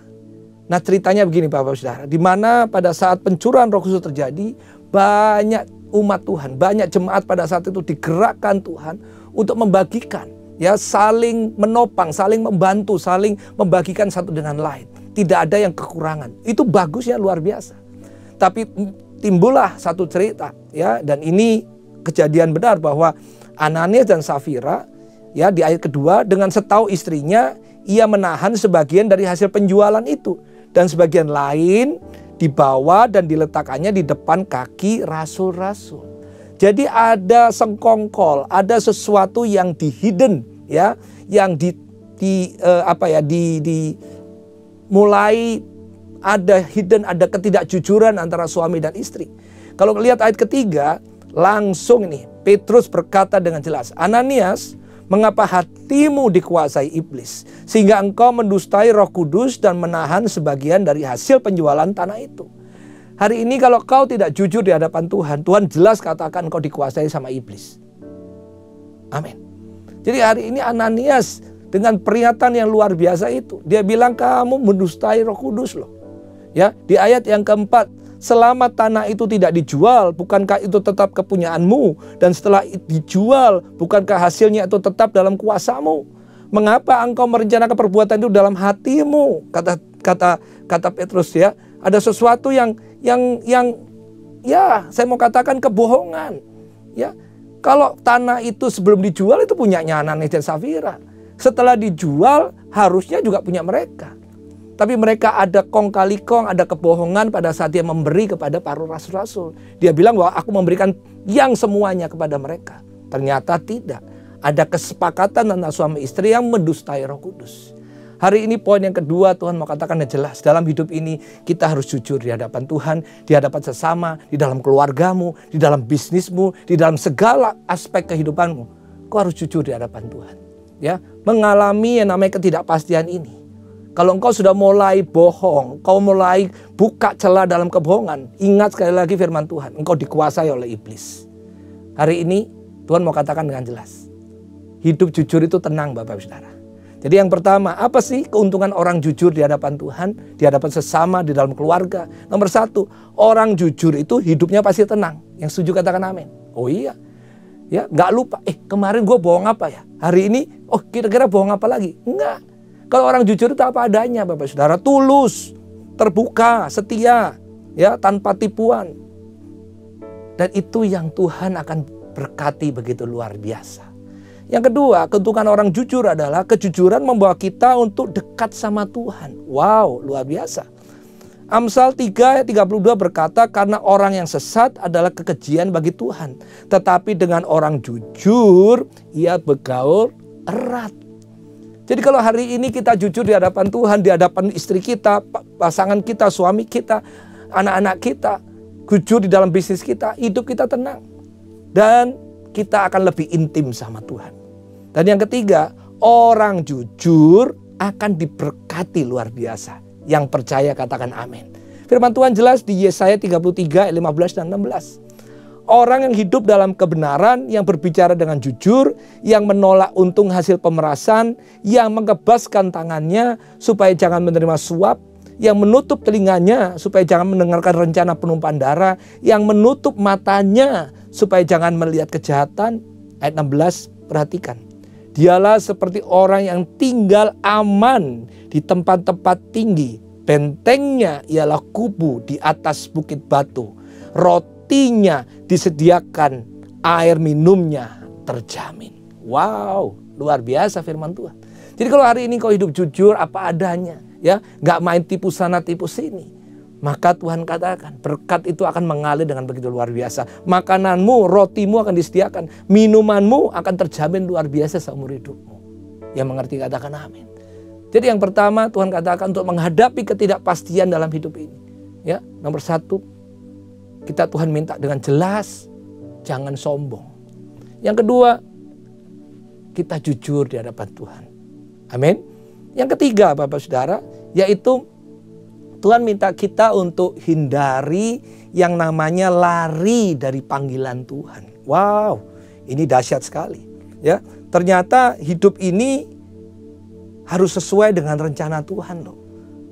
Speaker 5: Nah, ceritanya begini Bapak Saudara, di mana pada saat pencurahan Roh Kudus terjadi, banyak umat Tuhan, banyak jemaat pada saat itu digerakkan Tuhan untuk membagikan, ya, saling menopang, saling membantu, saling membagikan satu dengan lain. Tidak ada yang kekurangan. Itu bagusnya luar biasa. Tapi timbullah satu cerita, ya, dan ini kejadian benar bahwa Ananias dan Safira, ya, di ayat kedua, dengan setahu istrinya, ia menahan sebagian dari hasil penjualan itu. Dan sebagian lain dibawa dan diletakkannya di depan kaki rasul-rasul. Jadi ada sengkongkol, ada sesuatu yang di-hidden, ya, yang mulai ada hidden, ada ketidakjujuran antara suami dan istri. Kalau lihat ayat ketiga, langsung ini Petrus berkata dengan jelas, Ananias, mengapa hatimu dikuasai iblis, sehingga engkau mendustai Roh Kudus dan menahan sebagian dari hasil penjualan tanah itu. Hari ini kalau kau tidak jujur di hadapan Tuhan, Tuhan jelas katakan kau dikuasai sama iblis. Amin. Jadi hari ini Ananias dengan peringatan yang luar biasa itu, dia bilang kamu mendustai Roh Kudus loh. Ya, di ayat yang keempat, selama tanah itu tidak dijual, bukankah itu tetap kepunyaanmu? Dan setelah dijual, bukankah hasilnya itu tetap dalam kuasamu? Mengapa engkau merencanakan perbuatan itu dalam hatimu? Kata Petrus, ya, ada sesuatu yang ya, saya mau katakan kebohongan. Ya, Kalau tanah itu sebelum dijual itu punyanya Ananias dan Safira. Setelah dijual harusnya juga punya mereka. Tapi mereka ada kong kali kong, ada kebohongan pada saat dia memberi kepada para rasul-rasul. Dia bilang bahwa aku memberikan yang semuanya kepada mereka. Ternyata tidak. Ada kesepakatan antara suami istri yang mendustai Roh Kudus. Hari ini poin yang kedua Tuhan mau katakan yang jelas. Dalam hidup ini kita harus jujur di hadapan Tuhan, di hadapan sesama, di dalam keluargamu, di dalam bisnismu, di dalam segala aspek kehidupanmu. Kau harus jujur di hadapan Tuhan. Ya, mengalami yang namanya ketidakpastian ini. Kalau engkau sudah mulai bohong, kau mulai buka celah dalam kebohongan, ingat sekali lagi firman Tuhan, engkau dikuasai oleh iblis. Hari ini Tuhan mau katakan dengan jelas, hidup jujur itu tenang Bapak Saudara. Jadi yang pertama, apa sih keuntungan orang jujur di hadapan Tuhan, di hadapan sesama, di dalam keluarga? Nomor satu, orang jujur itu hidupnya pasti tenang. Yang setuju katakan amin. Oh iya, ya nggak lupa. Kemarin gue bohong apa ya? Hari ini, kira-kira bohong apa lagi? Enggak. Kalau orang jujur itu apa adanya Bapak Saudara, tulus, terbuka, setia, ya tanpa tipuan. Dan itu yang Tuhan akan berkati begitu luar biasa. Yang kedua, keuntungan orang jujur adalah kejujuran membawa kita untuk dekat sama Tuhan. Wow, luar biasa. Amsal 3 ayat 32 berkata, karena orang yang sesat adalah kekejian bagi Tuhan. Tetapi dengan orang jujur, ia bergaul erat. Jadi kalau hari ini kita jujur di hadapan Tuhan, di hadapan istri kita, pasangan kita, suami kita, anak-anak kita, jujur di dalam bisnis kita, hidup kita tenang. Dan kita akan lebih intim sama Tuhan. Dan yang ketiga, orang jujur akan diberkati luar biasa. Yang percaya katakan amin. Firman Tuhan jelas di Yesaya 33 ayat 15 dan 16. Orang yang hidup dalam kebenaran, yang berbicara dengan jujur, yang menolak untung hasil pemerasan, yang mengebaskan tangannya supaya jangan menerima suap, yang menutup telinganya supaya jangan mendengarkan rencana penumpahan darah, yang menutup matanya supaya jangan melihat kejahatan. Ayat 16, perhatikan. Dialah seperti orang yang tinggal aman di tempat-tempat tinggi. Bentengnya ialah kubu di atas bukit batu. Rotinya disediakan, air minumnya terjamin. Wow, luar biasa firman Tuhan. Jadi kalau hari ini kau hidup jujur apa adanya, ya, nggak main tipu sana tipu sini, maka Tuhan katakan berkat itu akan mengalir dengan begitu luar biasa. Makananmu, rotimu akan disediakan, minumanmu akan terjamin luar biasa seumur hidupmu. Yang mengerti katakan amin. Jadi yang pertama Tuhan katakan untuk menghadapi ketidakpastian dalam hidup ini, ya, nomor satu, kita Tuhan minta dengan jelas, jangan sombong. Yang kedua, kita jujur di hadapan Tuhan. Amin. Yang ketiga Bapak Saudara, yaitu Tuhan minta kita untuk hindari yang namanya lari dari panggilan Tuhan. Wow, ini dahsyat sekali. Ya, ternyata hidup ini harus sesuai dengan rencana Tuhan loh.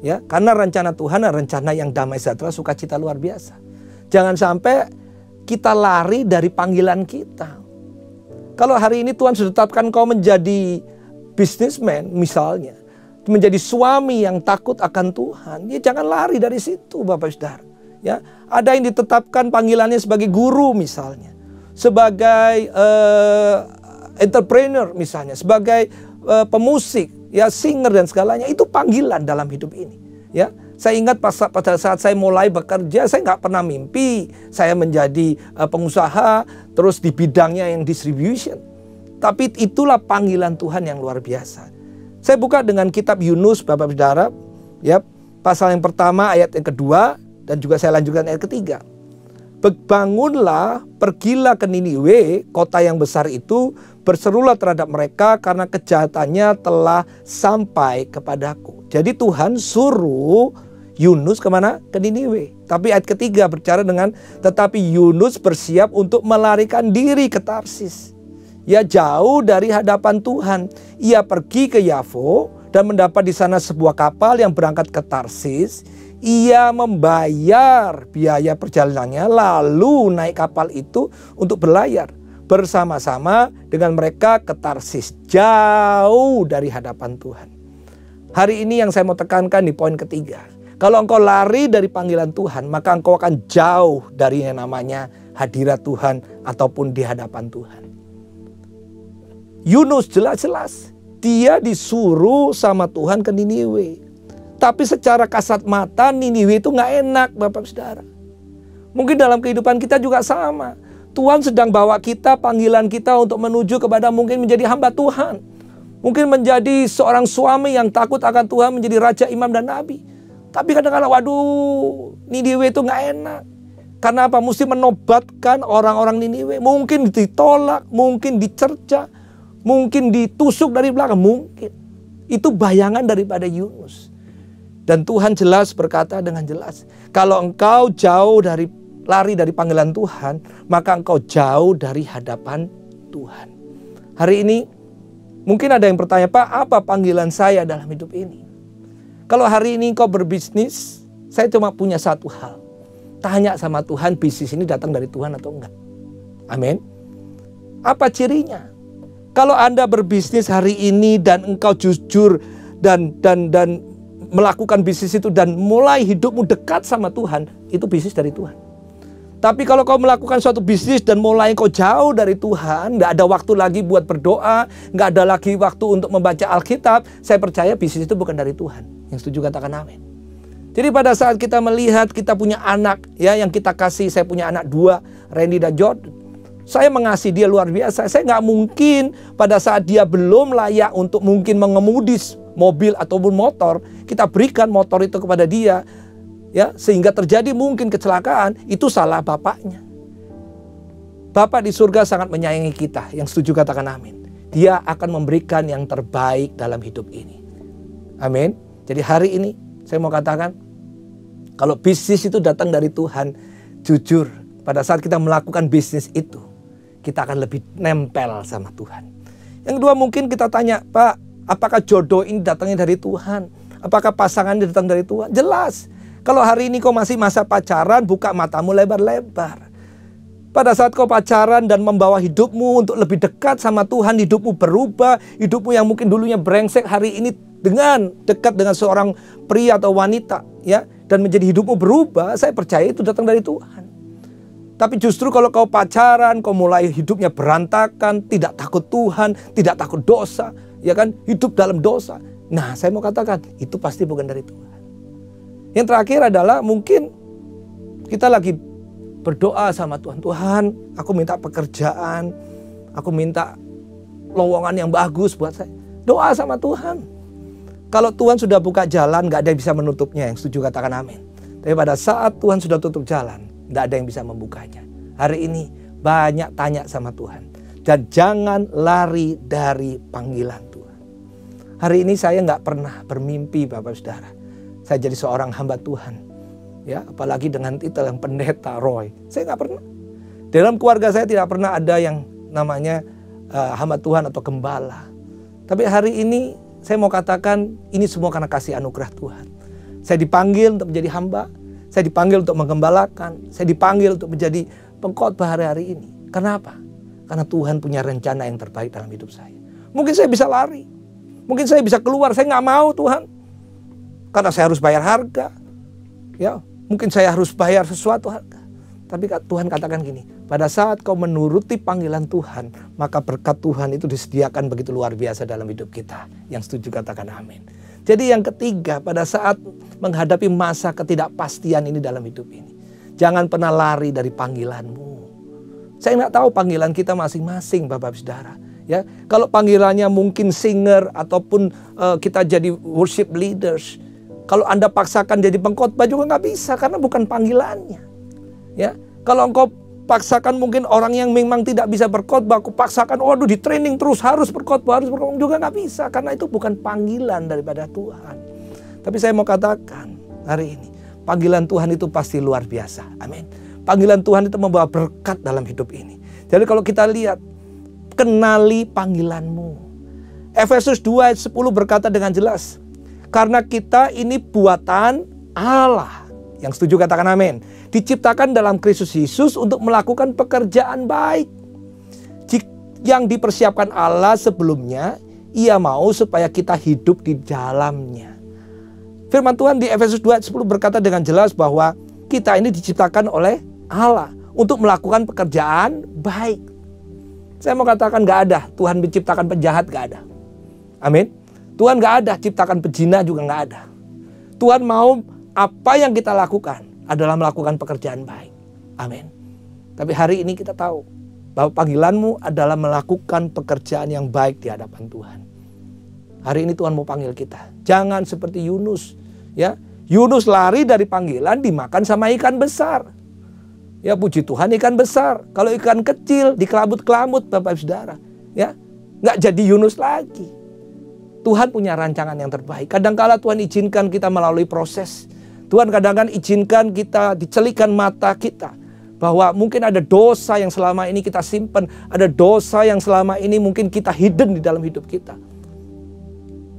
Speaker 5: Ya, karena rencana Tuhan adalah rencana yang damai sejahtera, sukacita luar biasa. Jangan sampai kita lari dari panggilan kita. Kalau hari ini Tuhan sudah tetapkan kau menjadi businessman misalnya, menjadi suami yang takut akan Tuhan, ya jangan lari dari situ Bapak Saudara. Ya, ada yang ditetapkan panggilannya sebagai guru misalnya, sebagai entrepreneur misalnya, sebagai pemusik, ya singer dan segalanya, itu panggilan dalam hidup ini. Ya, saya ingat pada saat saya mulai bekerja, saya nggak pernah mimpi saya menjadi pengusaha terus di bidangnya yang distribution. Tapi itulah panggilan Tuhan yang luar biasa. Saya buka dengan kitab Yunus Bapak Saudara, ya, pasal yang pertama ayat yang kedua, dan juga saya lanjutkan ayat ketiga. Bangunlah, pergilah ke Niniwe, kota yang besar itu, berserulah terhadap mereka karena kejahatannya telah sampai kepadaku. Jadi Tuhan suruh Yunus kemana? Ke Niniwe. Tapi ayat ketiga berbicara dengan, tetapi Yunus bersiap untuk melarikan diri ke Tarsis. Ya, jauh dari hadapan Tuhan. Ia pergi ke Yafo dan mendapat di sana sebuah kapal yang berangkat ke Tarsis. Ia membayar biaya perjalanannya lalu naik kapal itu untuk berlayar bersama-sama dengan mereka ke Tarsis, jauh dari hadapan Tuhan. Hari ini yang saya mau tekankan di poin ketiga. Kalau engkau lari dari panggilan Tuhan, maka engkau akan jauh dari yang namanya hadirat Tuhan ataupun di hadapan Tuhan. Yunus jelas-jelas dia disuruh sama Tuhan ke Niniwe. Tapi secara kasat mata Niniwe itu gak enak Bapak Saudara. Mungkin dalam kehidupan kita juga sama. Tuhan sedang bawa kita, panggilan kita untuk menuju kepada mungkin menjadi hamba Tuhan. Mungkin menjadi seorang suami yang takut akan Tuhan, menjadi raja, imam, dan nabi. Tapi kadang-kadang waduh, Niniwe itu gak enak. Karena apa? Mesti menobatkan orang-orang Niniwe. Mungkin ditolak, mungkin dicerca, mungkin ditusuk dari belakang, mungkin. Itu bayangan daripada Yunus. Dan Tuhan jelas berkata dengan jelas, kalau engkau jauh lari dari panggilan Tuhan, maka engkau jauh dari hadapan Tuhan. Hari ini mungkin ada yang bertanya, Pak, apa panggilan saya dalam hidup ini? Kalau hari ini engkau berbisnis, saya cuma punya satu hal. Tanya sama Tuhan, bisnis ini datang dari Tuhan atau enggak? Amin. Apa cirinya? Kalau Anda berbisnis hari ini dan engkau jujur dan melakukan bisnis itu dan mulai hidupmu dekat sama Tuhan, itu bisnis dari Tuhan. Tapi kalau kau melakukan suatu bisnis dan mulai kau jauh dari Tuhan, nggak ada waktu lagi buat berdoa, nggak ada lagi waktu untuk membaca Alkitab, saya percaya bisnis itu bukan dari Tuhan. Yang setuju katakan amin. Jadi pada saat kita melihat kita punya anak, ya yang kita kasih, saya punya anak 2, Randy dan Jordan. Saya mengasihi dia luar biasa. Saya nggak mungkin pada saat dia belum layak untuk mungkin mengemudi mobil ataupun motor, kita berikan motor itu kepada dia, ya sehingga terjadi mungkin kecelakaan. Itu salah bapaknya. Bapak di surga sangat menyayangi kita. Yang setuju katakan amin. Dia akan memberikan yang terbaik dalam hidup ini. Amin. Jadi hari ini saya mau katakan, kalau bisnis itu datang dari Tuhan, jujur pada saat kita melakukan bisnis itu, kita akan lebih nempel sama Tuhan. Yang kedua mungkin kita tanya, Pak, apakah jodoh ini datangnya dari Tuhan? Apakah pasangan ini datang dari Tuhan? Jelas. Kalau hari ini kau masih masa pacaran, buka matamu lebar-lebar. Pada saat kau pacaran dan membawa hidupmu untuk lebih dekat sama Tuhan, hidupmu berubah, hidupmu yang mungkin dulunya brengsek hari ini dengan dekat dengan seorang pria atau wanita, ya, dan menjadi hidupmu berubah, saya percaya itu datang dari Tuhan. Tapi justru kalau kau pacaran, kau mulai hidupnya berantakan, tidak takut Tuhan, tidak takut dosa, ya kan, hidup dalam dosa. Nah, saya mau katakan, itu pasti bukan dari Tuhan. Yang terakhir adalah mungkin kita lagi berdoa sama Tuhan. Tuhan, aku minta pekerjaan, aku minta lowongan yang bagus buat saya. Doa sama Tuhan. Kalau Tuhan sudah buka jalan, gak ada yang bisa menutupnya. Yang setuju katakan amin. Tapi pada saat Tuhan sudah tutup jalan, gak ada yang bisa membukanya. Hari ini banyak tanya sama Tuhan. Dan jangan lari dari panggilan Tuhan. Hari ini saya gak pernah bermimpi Bapak Saudara, saya jadi seorang hamba Tuhan. Ya, apalagi dengan titel yang pendeta Roy. Saya gak pernah. Dalam keluarga saya tidak pernah ada yang namanya hamba Tuhan atau gembala. Tapi hari ini saya mau katakan ini semua karena kasih anugerah Tuhan. Saya dipanggil untuk menjadi hamba. Saya dipanggil untuk menggembalakan. Saya dipanggil untuk menjadi pengkhotbah hari-hari ini. Kenapa? Karena Tuhan punya rencana yang terbaik dalam hidup saya. Mungkin saya bisa lari. Mungkin saya bisa keluar. Saya nggak mau Tuhan. Karena saya harus bayar harga. Ya, mungkin saya harus bayar sesuatu harga. Tapi Tuhan katakan gini, pada saat kau menuruti panggilan Tuhan, maka berkat Tuhan itu disediakan begitu luar biasa dalam hidup kita. Yang setuju katakan amin. Jadi yang ketiga, pada saat menghadapi masa ketidakpastian ini dalam hidup ini, jangan pernah lari dari panggilanmu. Saya nggak tahu panggilan kita masing-masing Bapak Saudara. Ya, kalau panggilannya mungkin singer ataupun kita jadi worship leaders, kalau Anda paksakan jadi pengkhotbah juga nggak bisa karena bukan panggilannya. Ya, kalau engkau paksakan mungkin orang yang memang tidak bisa berkhotbah, aku paksakan, waduh di training terus harus berkhotbah juga nggak bisa karena itu bukan panggilan daripada Tuhan. Tapi saya mau katakan hari ini, panggilan Tuhan itu pasti luar biasa. Amin. Panggilan Tuhan itu membawa berkat dalam hidup ini. Jadi kalau kita lihat, kenali panggilanmu. Efesus 2 ayat 10 berkata dengan jelas, karena kita ini buatan Allah. Yang setuju katakan amin. Diciptakan dalam Kristus Yesus untuk melakukan pekerjaan baik yang dipersiapkan Allah sebelumnya. Ia mau supaya kita hidup di dalamnya. Firman Tuhan di Efesus 2 ayat 10 berkata dengan jelas bahwa kita ini diciptakan oleh Allah untuk melakukan pekerjaan baik. Saya mau katakan gak ada Tuhan menciptakan penjahat, gak ada. Amin. Tuhan gak ada ciptakan pezina, juga gak ada. Tuhan mau apa yang kita lakukan adalah melakukan pekerjaan baik. Amin. Tapi hari ini kita tahu bahwa panggilanmu adalah melakukan pekerjaan yang baik di hadapan Tuhan. Hari ini Tuhan mau panggil kita. Jangan seperti Yunus. Ya, Yunus lari dari panggilan dimakan sama ikan besar. Ya puji Tuhan ikan besar. Kalau ikan kecil dikelabut-kelabut Bapak Saudara. Ya, nggak jadi Yunus lagi. Tuhan punya rancangan yang terbaik. Kadang-kala Tuhan izinkan kita melalui proses. Tuhan kadang-kadang izinkan kita dicelikan mata kita. Bahwa mungkin ada dosa yang selama ini kita simpan. Ada dosa yang selama ini mungkin kita hidden di dalam hidup kita.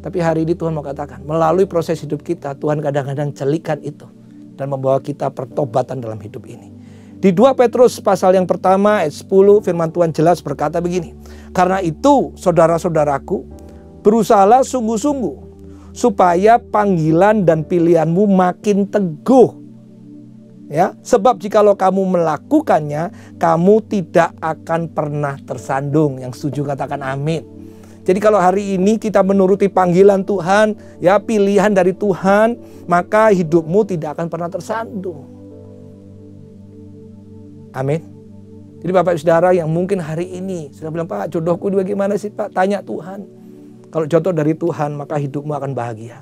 Speaker 5: Tapi hari ini Tuhan mau katakan, melalui proses hidup kita, Tuhan kadang-kadang celikan itu. Dan membawa kita pertobatan dalam hidup ini. Di 2 Petrus pasal yang pertama ayat 10 firman Tuhan jelas berkata begini. Karena itu saudara-saudaraku, berusahalah sungguh-sungguh supaya panggilan dan pilihanmu makin teguh. Ya, sebab jikalau kamu melakukannya, kamu tidak akan pernah tersandung. Yang setuju katakan amin. Jadi kalau hari ini kita menuruti panggilan Tuhan, ya pilihan dari Tuhan, maka hidupmu tidak akan pernah tersandung. Amin. Jadi Bapak Saudara yang mungkin hari ini sudah bilang, Pak jodohku bagaimana sih Pak? Tanya Tuhan. Kalau jodoh dari Tuhan maka hidupmu akan bahagia.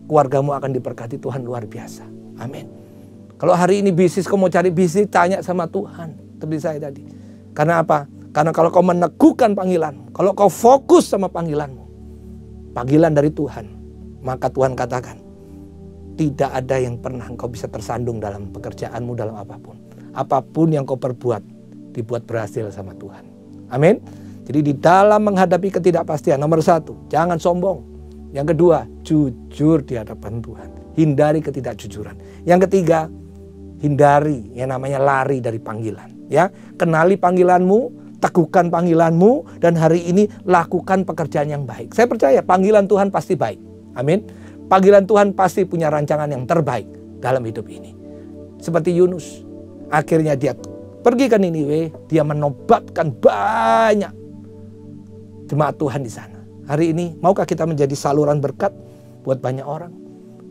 Speaker 5: Keluargamu akan diberkati Tuhan luar biasa. Amin. Kalau hari ini bisnis, kau mau cari bisnis, tanya sama Tuhan. Seperti saya tadi. Karena apa? Karena kalau kau meneguhkan panggilanmu, kalau kau fokus sama panggilanmu, panggilan dari Tuhan, maka Tuhan katakan, tidak ada yang pernah engkau bisa tersandung dalam pekerjaanmu, dalam apapun. Apapun yang kau perbuat, dibuat berhasil sama Tuhan. Amin. Jadi di dalam menghadapi ketidakpastian, nomor 1, jangan sombong. Yang kedua, jujur di hadapan Tuhan. Hindari ketidakjujuran. Yang ketiga, hindari yang namanya lari dari panggilan. Ya, kenali panggilanmu, teguhkan panggilanmu, dan hari ini lakukan pekerjaan yang baik. Saya percaya panggilan Tuhan pasti baik. Amin. Panggilan Tuhan pasti punya rancangan yang terbaik dalam hidup ini. Seperti Yunus. Akhirnya dia pergi ke Niniwe, dia menobatkan banyak jemaat Tuhan di sana. Hari ini maukah kita menjadi saluran berkat buat banyak orang?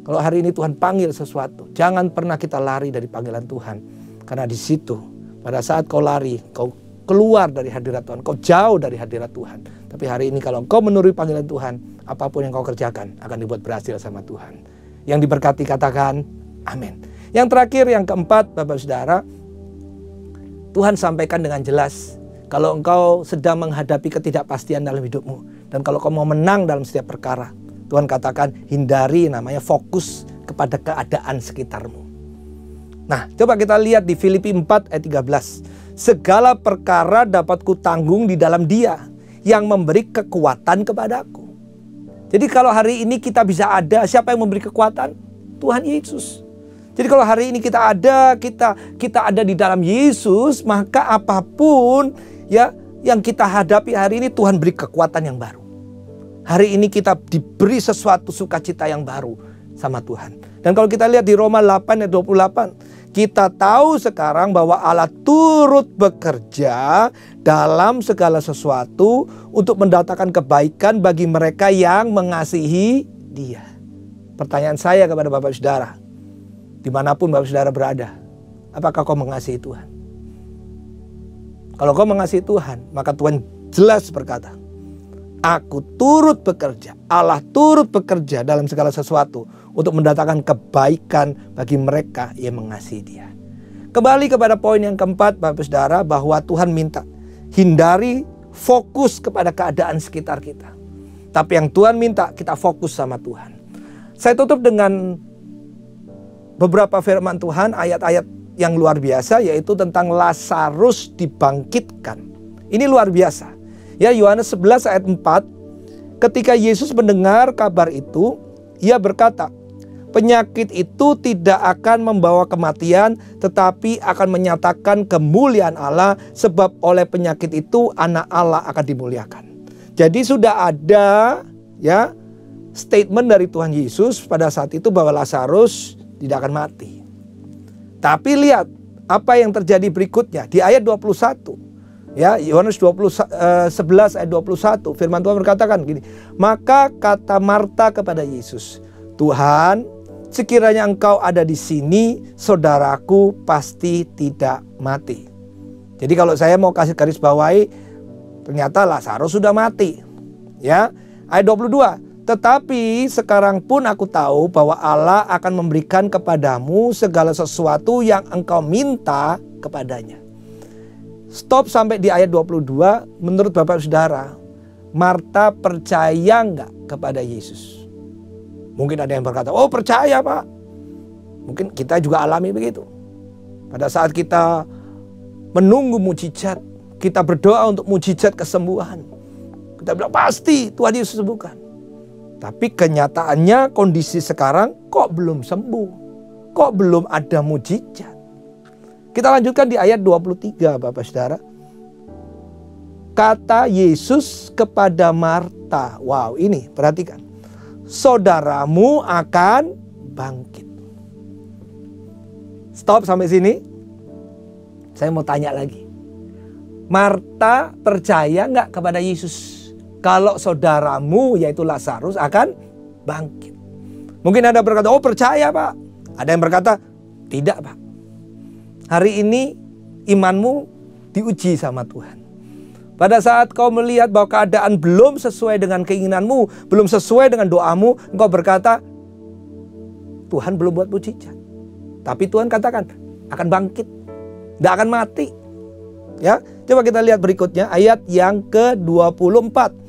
Speaker 5: Kalau hari ini Tuhan panggil sesuatu, jangan pernah kita lari dari panggilan Tuhan. Karena di situ, pada saat kau lari, kau keluar dari hadirat Tuhan, kau jauh dari hadirat Tuhan. Tapi hari ini kalau kau menuruti panggilan Tuhan, apapun yang kau kerjakan akan dibuat berhasil sama Tuhan. Yang diberkati katakan amin. Yang terakhir, yang keempat, Bapak Saudara, Tuhan sampaikan dengan jelas, kalau engkau sedang menghadapi ketidakpastian dalam hidupmu, dan kalau kau mau menang dalam setiap perkara, Tuhan katakan hindari namanya fokus kepada keadaan sekitarmu. Nah, coba kita lihat di Filipi 4 ayat 13. Segala perkara dapat kutanggung di dalam Dia yang memberi kekuatan kepadaku. Jadi kalau hari ini kita bisa ada, siapa yang memberi kekuatan? Tuhan Yesus. Jadi kalau hari ini kita ada di dalam Yesus, maka apapun ya yang kita hadapi hari ini Tuhan beri kekuatan yang baru. Hari ini kita diberi sesuatu sukacita yang baru sama Tuhan. Dan kalau kita lihat di Roma 8 ayat 28, kita tahu sekarang bahwa Allah turut bekerja dalam segala sesuatu untuk mendatangkan kebaikan bagi mereka yang mengasihi Dia. Pertanyaan saya kepada Bapak Saudara, dimanapun Bapak Saudara berada, apakah kau mengasihi Tuhan? Kalau kau mengasihi Tuhan, maka Tuhan jelas berkata, aku turut bekerja, Allah turut bekerja dalam segala sesuatu untuk mendatangkan kebaikan bagi mereka yang mengasihi Dia. Kembali kepada poin yang keempat, Bapak Saudara, bahwa Tuhan minta hindari fokus kepada keadaan sekitar kita. Tapi yang Tuhan minta kita fokus sama Tuhan. Saya tutup dengan beberapa firman Tuhan, ayat-ayat yang luar biasa, yaitu tentang Lazarus dibangkitkan. Ini luar biasa. Ya, Yohanes 11 ayat 4, ketika Yesus mendengar kabar itu, ia berkata, penyakit itu tidak akan membawa kematian, tetapi akan menyatakan kemuliaan Allah, sebab oleh penyakit itu anak Allah akan dimuliakan. Jadi sudah ada ya statement dari Tuhan Yesus pada saat itu bahwa Lazarus tidak akan mati. Tapi lihat apa yang terjadi berikutnya di ayat 21. Ya, Yohanes 11 ayat 21, firman Tuhan berkatakan gini, maka kata Marta kepada Yesus, Tuhan, sekiranya engkau ada di sini, saudaraku pasti tidak mati. Jadi kalau saya mau kasih garis bawahi, ternyata Lazarus sudah mati. Ya, ayat 22, tetapi sekarang pun aku tahu bahwa Allah akan memberikan kepadamu segala sesuatu yang engkau minta kepadanya. Stop sampai di ayat 22. Menurut Bapak Saudara, Marta percaya nggak kepada Yesus? Mungkin ada yang berkata, oh percaya Pak. Mungkin kita juga alami begitu. Pada saat kita menunggu mujizat, kita berdoa untuk mujizat kesembuhan, kita bilang pasti Tuhan Yesus sembuhkan. Tapi kenyataannya kondisi sekarang kok belum sembuh, kok belum ada mujizat. Kita lanjutkan di ayat 23 Bapak Saudara. Kata Yesus kepada Marta. Wow, ini perhatikan. Saudaramu akan bangkit. Stop sampai sini. Saya mau tanya lagi. Marta percaya nggak kepada Yesus? Kalau saudaramu yaitu Lazarus akan bangkit. Mungkin ada berkata, oh percaya Pak. Ada yang berkata, tidak Pak. Hari ini imanmu diuji sama Tuhan. Pada saat kau melihat bahwa keadaan belum sesuai dengan keinginanmu, belum sesuai dengan doamu, engkau berkata, Tuhan belum buat mujizat. Tapi Tuhan katakan, akan bangkit. Tidak akan mati. Ya, coba kita lihat berikutnya ayat yang ke-24.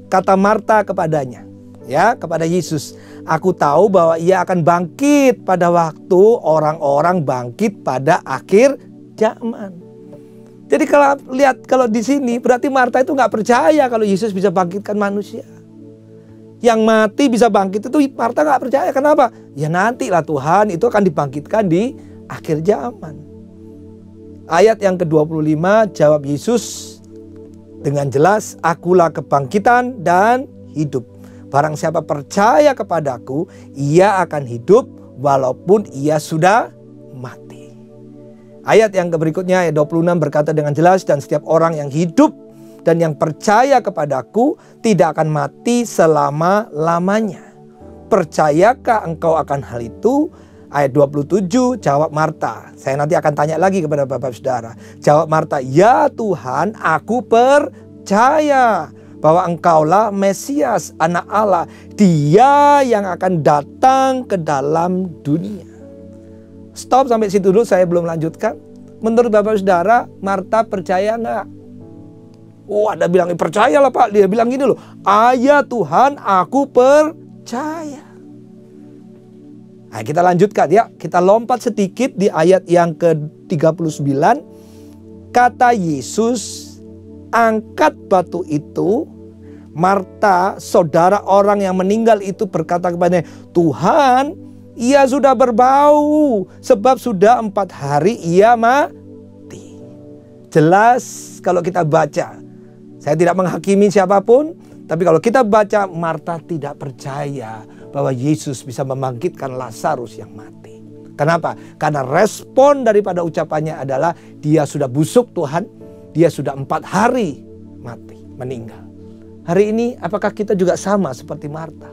Speaker 5: Kata Marta kepadanya, ya, kepada Yesus, aku tahu bahwa ia akan bangkit pada waktu orang-orang bangkit pada akhir zaman. Jadi kalau di sini berarti Marta itu nggak percaya kalau Yesus bisa bangkitkan manusia. Yang mati bisa bangkit itu Marta nggak percaya. Kenapa? Ya nantilah Tuhan itu akan dibangkitkan di akhir zaman. Ayat yang ke-25 jawab Yesus dengan jelas, akulah kebangkitan dan hidup. Barang siapa percaya kepadaku, ia akan hidup walaupun ia sudah mati. Ayat yang berikutnya, ayat 26 berkata dengan jelas, dan setiap orang yang hidup dan yang percaya kepadaku tidak akan mati selama-lamanya. Percayakah engkau akan hal itu? Ayat 27 jawab Marta. Saya nanti akan tanya lagi kepada Bapak Saudara. Jawab Marta, ya Tuhan, aku percaya bahwa engkaulah Mesias, anak Allah, dia yang akan datang ke dalam dunia. Stop sampai situ dulu, saya belum lanjutkan. Menurut Bapak Saudara, Marta percaya nggak? Oh, ada bilang percayalah Pak. Dia bilang gini loh, ya Tuhan, aku percaya. Nah, kita lanjutkan ya. Kita lompat sedikit di ayat yang ke-39. Kata Yesus, angkat batu itu. Marta, saudara orang yang meninggal itu berkata kepadanya, Tuhan, ia sudah berbau sebab sudah 4 hari ia mati. Jelas kalau kita baca. Saya tidak menghakimi siapapun. Tapi kalau kita baca, Marta tidak percaya bahwa Yesus bisa membangkitkan Lazarus yang mati. Kenapa? Karena respon daripada ucapannya adalah dia sudah busuk Tuhan. Dia sudah 4 hari mati, meninggal. Hari ini apakah kita juga sama seperti Marta?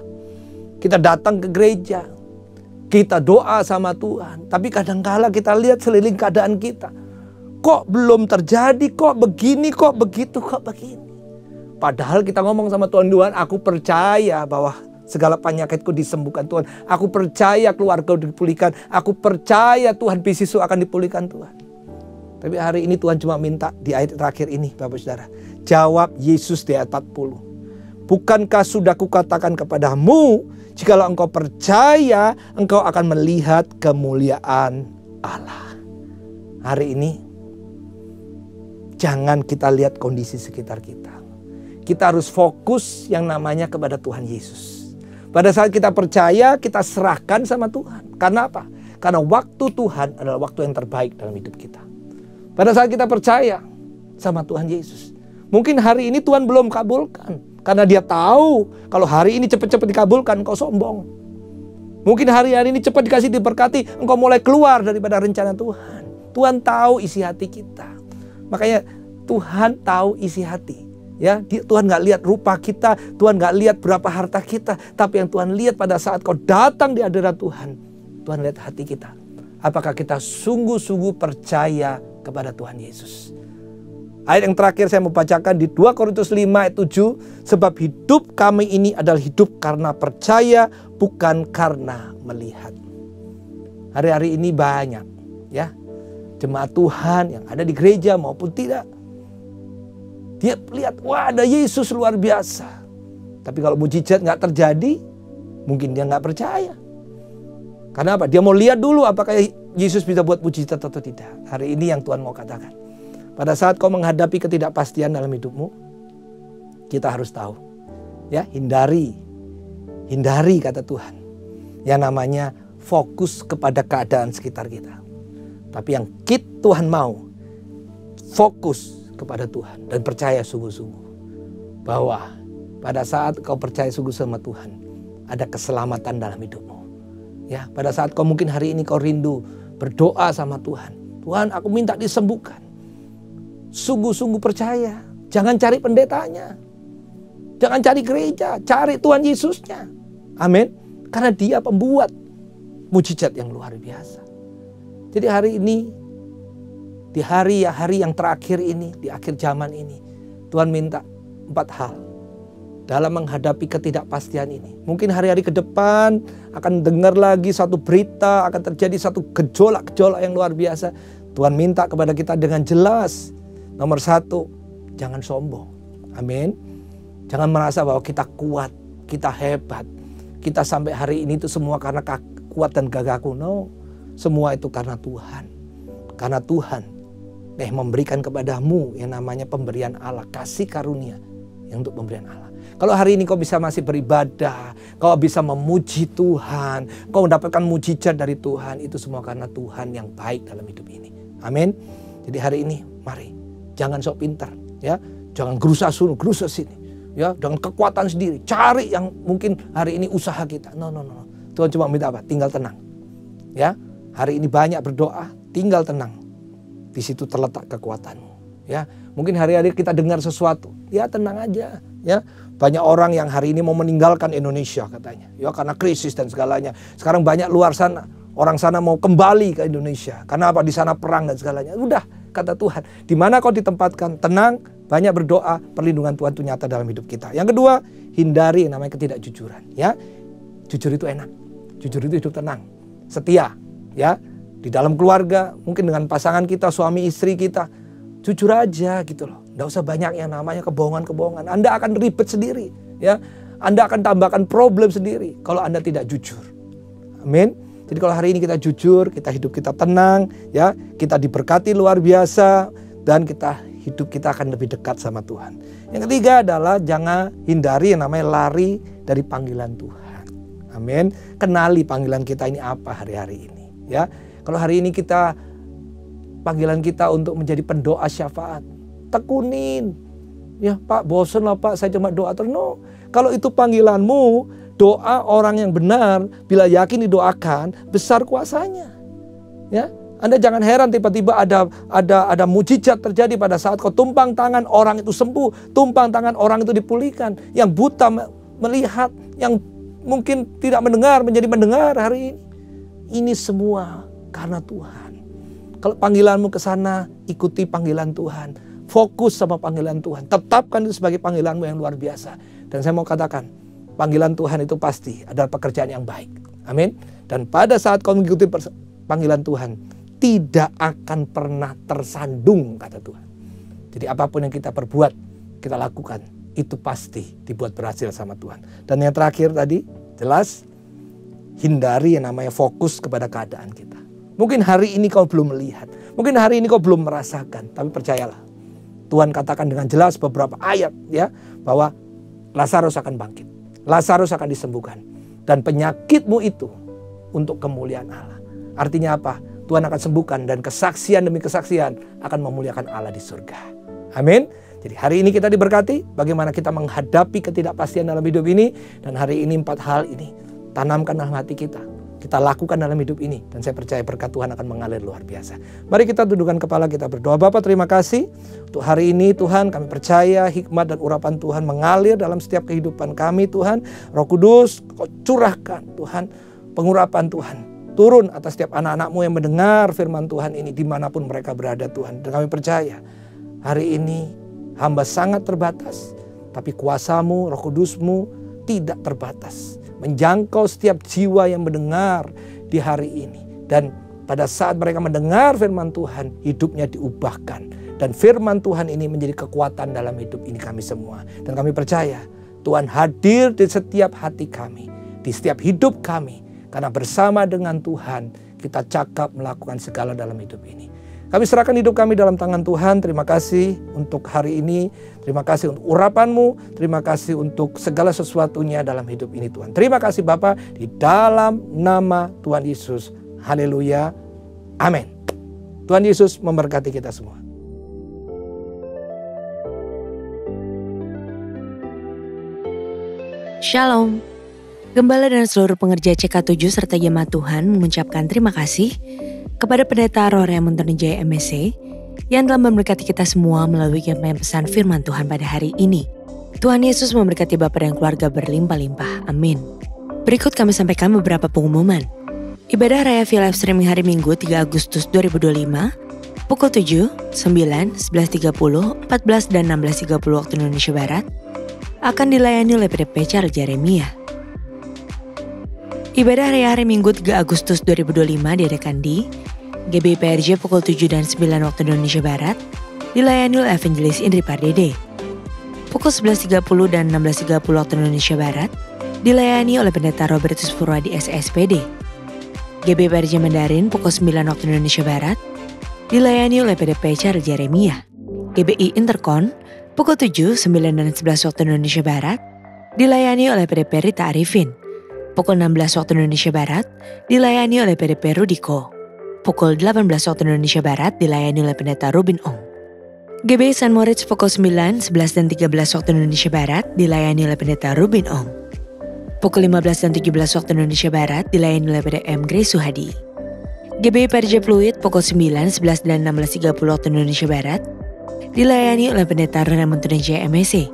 Speaker 5: Kita datang ke gereja. Kita doa sama Tuhan. Tapi kadangkala kita lihat seliling keadaan kita. Kok belum terjadi? Kok begini? Kok begitu? Kok begini? Padahal kita ngomong sama Tuhan, aku percaya bahwa segala penyakitku disembuhkan Tuhan. Aku percaya keluarga dipulihkan. Aku percaya Tuhan bisisu akan dipulihkan Tuhan. Tapi hari ini Tuhan cuma minta di ayat terakhir ini Bapak Saudara. Jawab Yesus di ayat 40. Bukankah sudah kukatakan kepadamu, jikalau engkau percaya, engkau akan melihat kemuliaan Allah. Hari ini, jangan kita lihat kondisi sekitar kita. Kita harus fokus yang namanya kepada Tuhan Yesus. Pada saat kita percaya, kita serahkan sama Tuhan. Karena apa? Karena waktu Tuhan adalah waktu yang terbaik dalam hidup kita. Pada saat kita percaya sama Tuhan Yesus. Mungkin hari ini Tuhan belum kabulkan. Karena dia tahu kalau hari ini cepat-cepat dikabulkan, engkau sombong. Mungkin hari-hari ini cepat dikasih diberkati, engkau mulai keluar daripada rencana Tuhan. Tuhan tahu isi hati kita. Makanya Tuhan tahu isi hati. Ya, Tuhan nggak lihat rupa kita, Tuhan nggak lihat berapa harta kita, tapi yang Tuhan lihat pada saat kau datang di hadirat Tuhan, Tuhan lihat hati kita. Apakah kita sungguh-sungguh percaya kepada Tuhan Yesus? Ayat yang terakhir saya mau bacakan di 2 Korintus 5 ayat 7. Sebab hidup kami ini adalah hidup karena percaya, bukan karena melihat. Hari-hari ini banyak ya jemaat Tuhan yang ada di gereja maupun tidak. Dia lihat, wah ada Yesus luar biasa. Tapi kalau mujizat nggak terjadi, mungkin dia nggak percaya. Karena apa? Dia mau lihat dulu apakah Yesus bisa buat mujizat atau tidak. Hari ini yang Tuhan mau katakan. Pada saat kau menghadapi ketidakpastian dalam hidupmu, kita harus tahu. Ya, hindari kata Tuhan. Yang namanya fokus kepada keadaan sekitar kita. Tapi yang Tuhan mau, fokus kepada Tuhan dan percaya sungguh-sungguh bahwa pada saat kau percaya sungguh sama Tuhan, ada keselamatan dalam hidupmu. Ya, pada saat kau mungkin hari ini kau rindu berdoa sama Tuhan. Tuhan, aku minta disembuhkan. Sungguh-sungguh percaya. Jangan cari pendetanya. Jangan cari gereja, cari Tuhan Yesusnya. Amin. Karena Dia pembuat mujizat yang luar biasa. Jadi hari ini, di hari yang terakhir ini, di akhir zaman ini, Tuhan minta 4 hal dalam menghadapi ketidakpastian ini. Mungkin hari-hari ke depan akan dengar lagi satu berita, akan terjadi satu gejolak-gejolak yang luar biasa. Tuhan minta kepada kita dengan jelas. Nomor 1, jangan sombong. Amin. Jangan merasa bahwa kita kuat, kita hebat. Kita sampai hari ini itu semua karena kuat dan gagahku. No, semua itu karena Tuhan. Karena Tuhan memberikan kepadamu yang namanya pemberian Allah, kasih karunia yang untuk pemberian Allah. Kalau hari ini kau bisa masih beribadah, kau bisa memuji Tuhan, kau mendapatkan mujizat dari Tuhan, itu semua karena Tuhan yang baik dalam hidup ini. Amin. Jadi hari ini mari jangan sok pintar, ya, jangan gerusa sana, gerusa sini, ya, dengan kekuatan sendiri, cari yang mungkin hari ini usaha kita. No. Tuhan cuma minta apa? Tinggal tenang, ya. Hari ini banyak berdoa, tinggal tenang. Di situ terletak kekuatanmu. Ya, mungkin hari-hari kita dengar sesuatu, ya tenang aja. Ya, banyak orang yang hari ini mau meninggalkan Indonesia katanya, ya karena krisis dan segalanya. Sekarang banyak luar sana, orang sana mau kembali ke Indonesia. Karena apa? Di sana perang dan segalanya. Udah, kata Tuhan, di mana kau ditempatkan, tenang, banyak berdoa, perlindungan Tuhan itu nyata dalam hidup kita. Yang kedua, hindari yang namanya ketidakjujuran. Ya, jujur itu enak, jujur itu hidup tenang, setia. Ya, di dalam keluarga, mungkin dengan pasangan kita, suami istri kita, jujur aja gitu loh. Nggak usah banyak yang namanya kebohongan-kebohongan. Anda akan ribet sendiri, ya. Anda akan tambahkan problem sendiri kalau Anda tidak jujur. Amin. Jadi kalau hari ini kita jujur, kita hidup kita tenang, ya, kita diberkati luar biasa, dan hidup kita akan lebih dekat sama Tuhan. Yang ketiga adalah jangan hindari yang namanya lari dari panggilan Tuhan. Amin. Kenali panggilan kita ini apa hari-hari ini. Ya, kalau hari ini panggilan kita untuk menjadi pendoa syafaat, tekunin. Ya Pak, bosan lah Pak, saya cuma doa terus. No, kalau itu panggilanmu, doa orang yang benar, bila yakin didoakan, besar kuasanya. Ya, Anda jangan heran tiba-tiba ada mujizat terjadi pada saat kau tumpang tangan orang itu sembuh, tumpang tangan orang itu dipulihkan, yang buta melihat, yang mungkin tidak mendengar menjadi mendengar hari ini. Ini semua karena Tuhan. Kalau panggilanmu ke sana, ikuti panggilan Tuhan. Fokus sama panggilan Tuhan. Tetapkan itu sebagai panggilanmu yang luar biasa. Dan saya mau katakan, panggilan Tuhan itu pasti adalah pekerjaan yang baik. Amin. Dan pada saat kau mengikuti panggilan Tuhan, tidak akan pernah tersandung, kata Tuhan. Jadi apapun yang kita perbuat, kita lakukan, itu pasti dibuat berhasil sama Tuhan. Dan yang terakhir tadi, jelas, hindari yang namanya fokus kepada keadaan kita. Mungkin hari ini kau belum melihat, mungkin hari ini kau belum merasakan, tapi percayalah, Tuhan katakan dengan jelas beberapa ayat, ya, bahwa Lazarus akan bangkit, Lazarus akan disembuhkan, dan penyakitmu itu untuk kemuliaan Allah. Artinya apa? Tuhan akan sembuhkan, dan kesaksian demi kesaksian akan memuliakan Allah di surga. Amin. Jadi hari ini kita diberkati, bagaimana kita menghadapi ketidakpastian dalam hidup ini, dan hari ini 4 hal ini tanamkan dalam hati kita. kita lakukan dalam hidup ini. Dan saya percaya berkat Tuhan akan mengalir luar biasa. Mari kita tundukkan kepala, kita berdoa. Bapa, terima kasih untuk hari ini Tuhan. Kami percaya hikmat dan urapan Tuhan mengalir dalam setiap kehidupan kami Tuhan. Roh Kudus, Kau curahkan Tuhan pengurapan Tuhan. Turun atas setiap anak-anak-Mu yang mendengar firman Tuhan ini dimanapun mereka berada Tuhan. Dan kami percaya hari ini hamba sangat terbatas. Tapi kuasa-Mu, Roh Kudus-Mu tidak terbatas. Menjangkau setiap jiwa yang mendengar di hari ini. Dan pada saat mereka mendengar firman Tuhan, hidupnya diubahkan. Dan firman Tuhan ini menjadi kekuatan dalam hidup ini kami semua. Dan kami percaya Tuhan hadir di setiap hati kami, di setiap hidup kami. Karena bersama dengan Tuhan kita cakap melakukan segala dalam hidup ini. Kami serahkan hidup kami dalam tangan Tuhan. Terima kasih untuk hari ini. Terima kasih untuk urapan-Mu. Terima kasih untuk segala sesuatunya dalam hidup ini Tuhan. Terima kasih Bapa, di dalam nama Tuhan Yesus. Haleluya. Amin. Tuhan Yesus memberkati kita semua.
Speaker 6: Shalom. Gembala dan seluruh pengerja CK7 serta jemaat Tuhan mengucapkan terima kasih kepada Pendeta Roh Raymond Tonijaya MSC yang telah memberkati kita semua melalui penyampaian pesan firman Tuhan pada hari ini. Tuhan Yesus memberkati Bapak dan keluarga berlimpah-limpah. Amin. Berikut kami sampaikan beberapa pengumuman. Ibadah Raya via live streaming hari Minggu 3 Agustus 2025 pukul 7, 9, 11.30, 14 dan 16.30 waktu Indonesia Barat akan dilayani oleh PDP Charles Jeremia. Ibadah Raya hari Minggu 3 Agustus 2025 diadakan di GBI PRJ pukul 7 dan 9 waktu Indonesia Barat, dilayani oleh Evangelis Indri Pardede. Pukul 11.30 dan 16.30 waktu Indonesia Barat, dilayani oleh Pendeta Robertus Purwadi SSPD. GBI PRJ Mandarin pukul 9 waktu Indonesia Barat, dilayani oleh PDP Charles Jeremia. GBI Interkon pukul 7, 9 dan 11 waktu Indonesia Barat, dilayani oleh PDP Rita Arifin. Pukul 16 waktu Indonesia Barat, dilayani oleh PDP Rudiko. Pukul 18 waktu Indonesia Barat, dilayani oleh Pendeta Ruben Ong. GBI San Moritz pukul 9, 11 dan 13 waktu Indonesia Barat, dilayani oleh Pendeta Ruben Ong. Pukul 15 dan 17 waktu Indonesia Barat, dilayani oleh PDM Grace Suhadi. GBI PRJ Fluid pukul 9, 11 dan 16.30 waktu Indonesia Barat, dilayani oleh Pendeta Raymond Tonijaya MSC.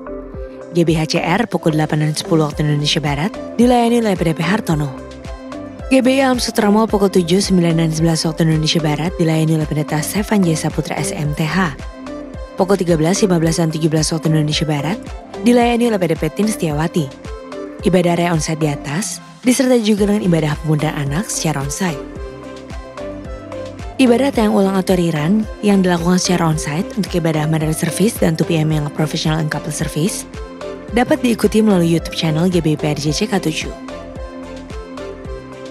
Speaker 6: GBHCR pukul 8 dan 10 waktu Indonesia Barat, dilayani oleh PDP Hartono. GBI Alam Sutra Mall pukul 7, 9 dan 11 waktu Indonesia Barat, dilayani oleh Pendeta Stefan J. Saputra SMTH. Pukul 13, 15 dan 17 waktu Indonesia Barat, dilayani oleh PDP Tin Setiawati. Ibadah Raya onsite di atas, disertai juga dengan ibadah pemudaan anak secara onsite. Ibadah tayang ulang atau rerun yang dilakukan secara onsite untuk ibadah Mother Service dan 2PM yang Professional and Couple Service dapat diikuti melalui YouTube channel GBI PRJ CK7.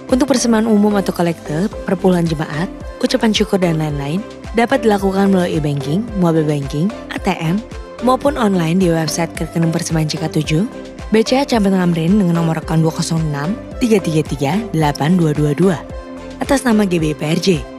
Speaker 6: Untuk persembahan umum atau kolekte, perpuluhan jemaat, ucapan syukur dan lain-lain dapat dilakukan melalui e-banking, mobile banking, ATM, maupun online di website rekening persembahan CK7, BCA Cabang Tamrin dengan nomor rekening 206 333 8222 atas nama GBI PRJ.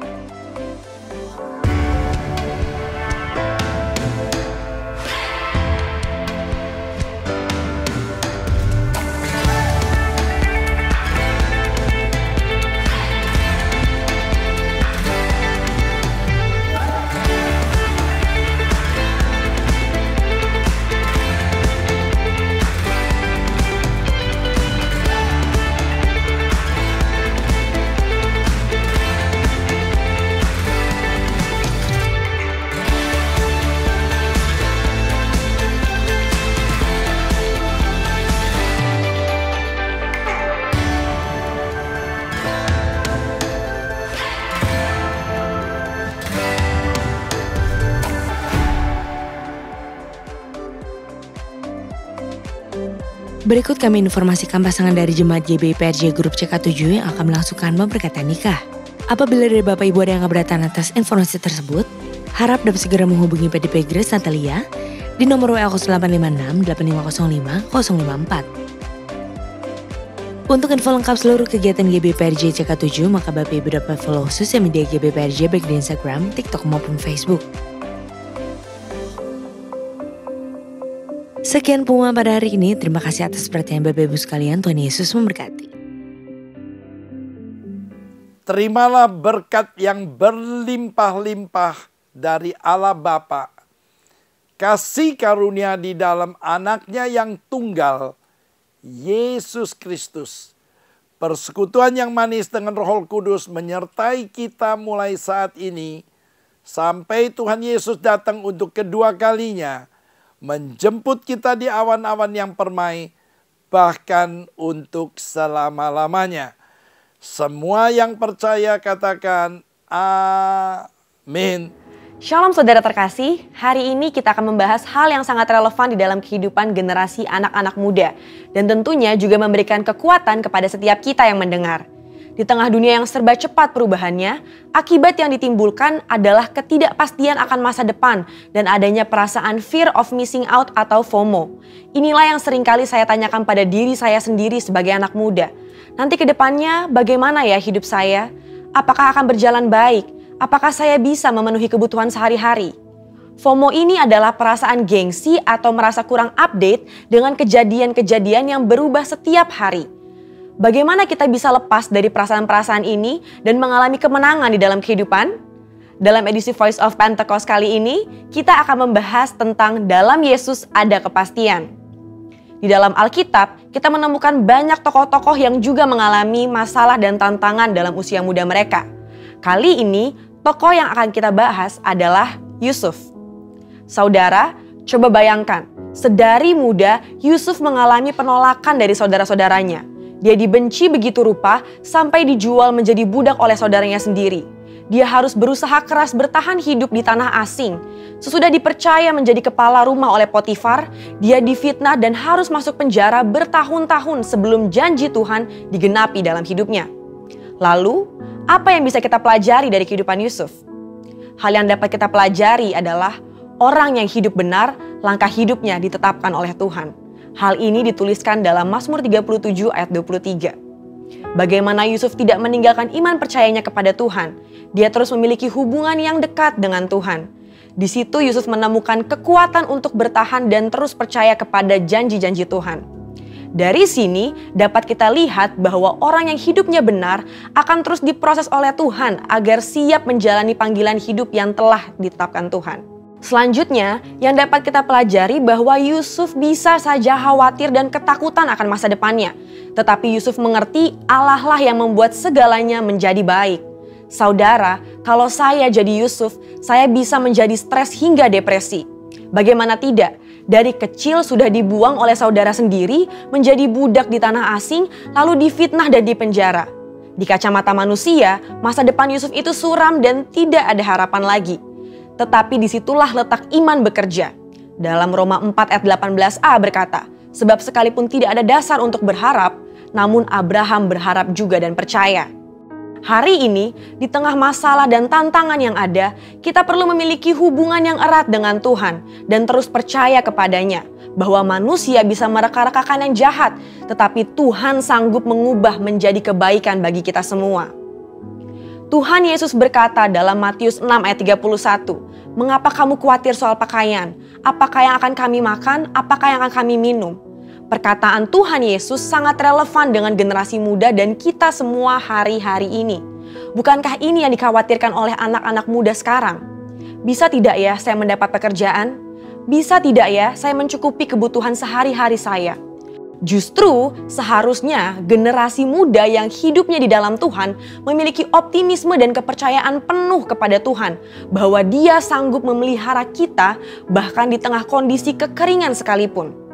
Speaker 6: Berikut kami informasikan pasangan dari jemaat GBI PRJ Grup CK7 yang akan melangsungkan pemberkatan nikah. Apabila dari Bapak Ibu ada yang keberatan atas informasi tersebut, harap dapat segera menghubungi PDP Grace Natalia di nomor WA 0856 8505 054. Untuk info lengkap seluruh kegiatan GBI PRJ CK7, maka Bapak Ibu dapat follow sosial media GBI PRJ baik di Instagram, TikTok maupun Facebook. Sekian pengumuman pada hari ini. Terima kasih atas perhatian Bapak Ibu sekalian. Tuhan Yesus memberkati.
Speaker 7: terimalah berkat yang berlimpah-limpah dari Allah Bapa, kasih karunia di dalam anaknya yang tunggal, Yesus Kristus. Persekutuan yang manis dengan Roh Kudus menyertai kita mulai saat ini, sampai Tuhan Yesus datang untuk kedua kalinya, menjemput kita di awan-awan yang permai, bahkan untuk selama-lamanya. Semua yang percaya katakan amin.
Speaker 8: Shalom saudara terkasih, hari ini kita akan membahas hal yang sangat relevan di dalam kehidupan generasi anak-anak muda. Dan tentunya juga memberikan kekuatan kepada setiap kita yang mendengar. Di tengah dunia yang serba cepat perubahannya, akibat yang ditimbulkan adalah ketidakpastian akan masa depan dan adanya perasaan fear of missing out atau FOMO. Inilah yang seringkali saya tanyakan pada diri saya sendiri sebagai anak muda. Nanti ke depannya bagaimana ya hidup saya? Apakah akan berjalan baik? Apakah saya bisa memenuhi kebutuhan sehari-hari? FOMO ini adalah perasaan gengsi atau merasa kurang update dengan kejadian-kejadian yang berubah setiap hari. Bagaimana kita bisa lepas dari perasaan-perasaan ini dan mengalami kemenangan di dalam kehidupan? Dalam edisi Voice of Pentecost kali ini, kita akan membahas tentang dalam Yesus ada kepastian. Di dalam Alkitab, kita menemukan banyak tokoh-tokoh yang juga mengalami masalah dan tantangan dalam usia muda mereka. Kali ini, tokoh yang akan kita bahas adalah Yusuf. Saudara, coba bayangkan, sedari muda Yusuf mengalami penolakan dari saudara-saudaranya. Dia dibenci begitu rupa sampai dijual menjadi budak oleh saudaranya sendiri. Dia harus berusaha keras bertahan hidup di tanah asing. Sesudah dipercaya menjadi kepala rumah oleh Potifar, dia difitnah dan harus masuk penjara bertahun-tahun sebelum janji Tuhan digenapi dalam hidupnya. Lalu, apa yang bisa kita pelajari dari kehidupan Yusuf? Hal yang dapat kita pelajari adalah orang yang hidup benar, langkah hidupnya ditetapkan oleh Tuhan. Hal ini dituliskan dalam Mazmur 37 ayat 23. Bagaimana Yusuf tidak meninggalkan iman percayanya kepada Tuhan. Dia terus memiliki hubungan yang dekat dengan Tuhan. Di situ Yusuf menemukan kekuatan untuk bertahan dan terus percaya kepada janji-janji Tuhan. Dari sini dapat kita lihat bahwa orang yang hidupnya benar akan terus diproses oleh Tuhan agar siap menjalani panggilan hidup yang telah ditetapkan Tuhan. Selanjutnya, yang dapat kita pelajari bahwa Yusuf bisa saja khawatir dan ketakutan akan masa depannya. Tetapi Yusuf mengerti Allah lah yang membuat segalanya menjadi baik. Saudara, kalau saya jadi Yusuf, saya bisa menjadi stres hingga depresi. Bagaimana tidak? Dari kecil sudah dibuang oleh saudara sendiri, menjadi budak di tanah asing, lalu difitnah dan dipenjara. Di kacamata manusia, masa depan Yusuf itu suram dan tidak ada harapan lagi. Tetapi disitulah letak iman bekerja. Dalam Roma 4 ayat 18a berkata, sebab sekalipun tidak ada dasar untuk berharap, namun Abraham berharap juga dan percaya. Hari ini, di tengah masalah dan tantangan yang ada, kita perlu memiliki hubungan yang erat dengan Tuhan dan terus percaya kepadanya bahwa manusia bisa mereka-rekakan yang jahat, tetapi Tuhan sanggup mengubah menjadi kebaikan bagi kita semua. Tuhan Yesus berkata dalam Matius 6 ayat 31, mengapa kamu khawatir soal pakaian? Apakah yang akan kami makan? Apakah yang akan kami minum? Perkataan Tuhan Yesus sangat relevan dengan generasi muda dan kita semua hari-hari ini. Bukankah ini yang dikhawatirkan oleh anak-anak muda sekarang? Bisa tidak ya saya mendapat pekerjaan? Bisa tidak ya saya mencukupi kebutuhan sehari-hari saya? Justru seharusnya generasi muda yang hidupnya di dalam Tuhan memiliki optimisme dan kepercayaan penuh kepada Tuhan bahwa Dia sanggup memelihara kita bahkan di tengah kondisi kekeringan sekalipun.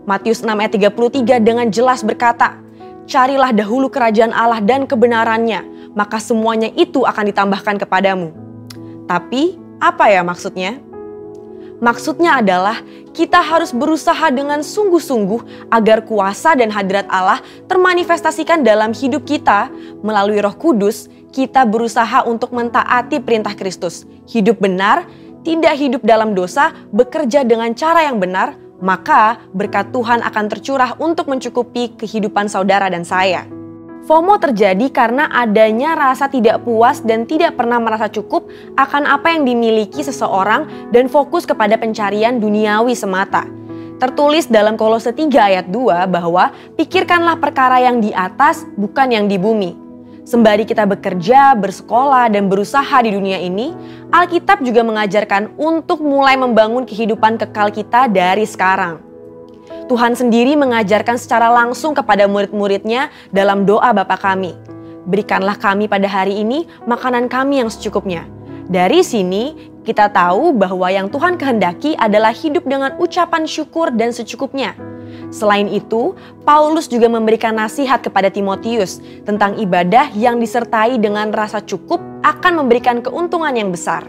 Speaker 8: Matius 6 ayat 33 dengan jelas berkata, carilah dahulu kerajaan Allah dan kebenarannya, maka semuanya itu akan ditambahkan kepadamu. Tapi apa ya maksudnya? Maksudnya adalah kita harus berusaha dengan sungguh-sungguh agar kuasa dan hadirat Allah termanifestasikan dalam hidup kita. Melalui Roh Kudus, kita berusaha untuk mentaati perintah Kristus. Hidup benar, tidak hidup dalam dosa, bekerja dengan cara yang benar, maka berkat Tuhan akan tercurah untuk mencukupi kehidupan saudara dan saya. FOMO terjadi karena adanya rasa tidak puas dan tidak pernah merasa cukup akan apa yang dimiliki seseorang dan fokus kepada pencarian duniawi semata. Tertulis dalam Kolose 3 ayat 2 bahwa pikirkanlah perkara yang di atas bukan yang di bumi. Sembari kita bekerja, bersekolah, dan berusaha di dunia ini, Alkitab juga mengajarkan untuk mulai membangun kehidupan kekal kita dari sekarang. Tuhan sendiri mengajarkan secara langsung kepada murid-muridnya dalam doa Bapa kami. Berikanlah kami pada hari ini makanan kami yang secukupnya. Dari sini kita tahu bahwa yang Tuhan kehendaki adalah hidup dengan ucapan syukur dan secukupnya. Selain itu, Paulus juga memberikan nasihat kepada Timotius tentang ibadah yang disertai dengan rasa cukup akan memberikan keuntungan yang besar.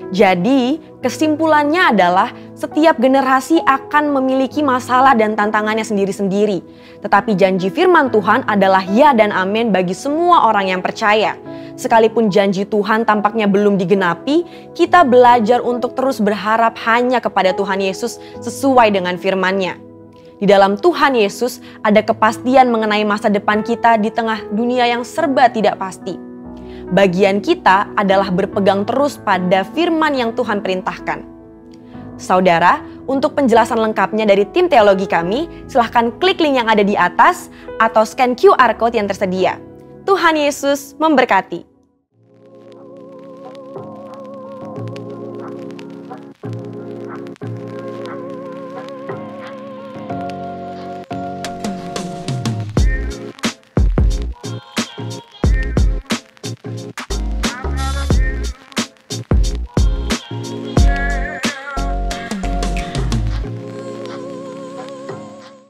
Speaker 8: Jadi, kesimpulannya adalah setiap generasi akan memiliki masalah dan tantangannya sendiri-sendiri. Tetapi janji firman Tuhan adalah ya dan amin bagi semua orang yang percaya. Sekalipun janji Tuhan tampaknya belum digenapi, kita belajar untuk terus berharap hanya kepada Tuhan Yesus sesuai dengan firman-Nya. Di dalam Tuhan Yesus ada kepastian mengenai masa depan kita di tengah dunia yang serba tidak pasti. Bagian kita adalah berpegang terus pada firman yang Tuhan perintahkan. Saudara, untuk penjelasan lengkapnya dari tim teologi kami, silahkan klik link yang ada di atas atau scan QR Code yang tersedia. Tuhan Yesus memberkati.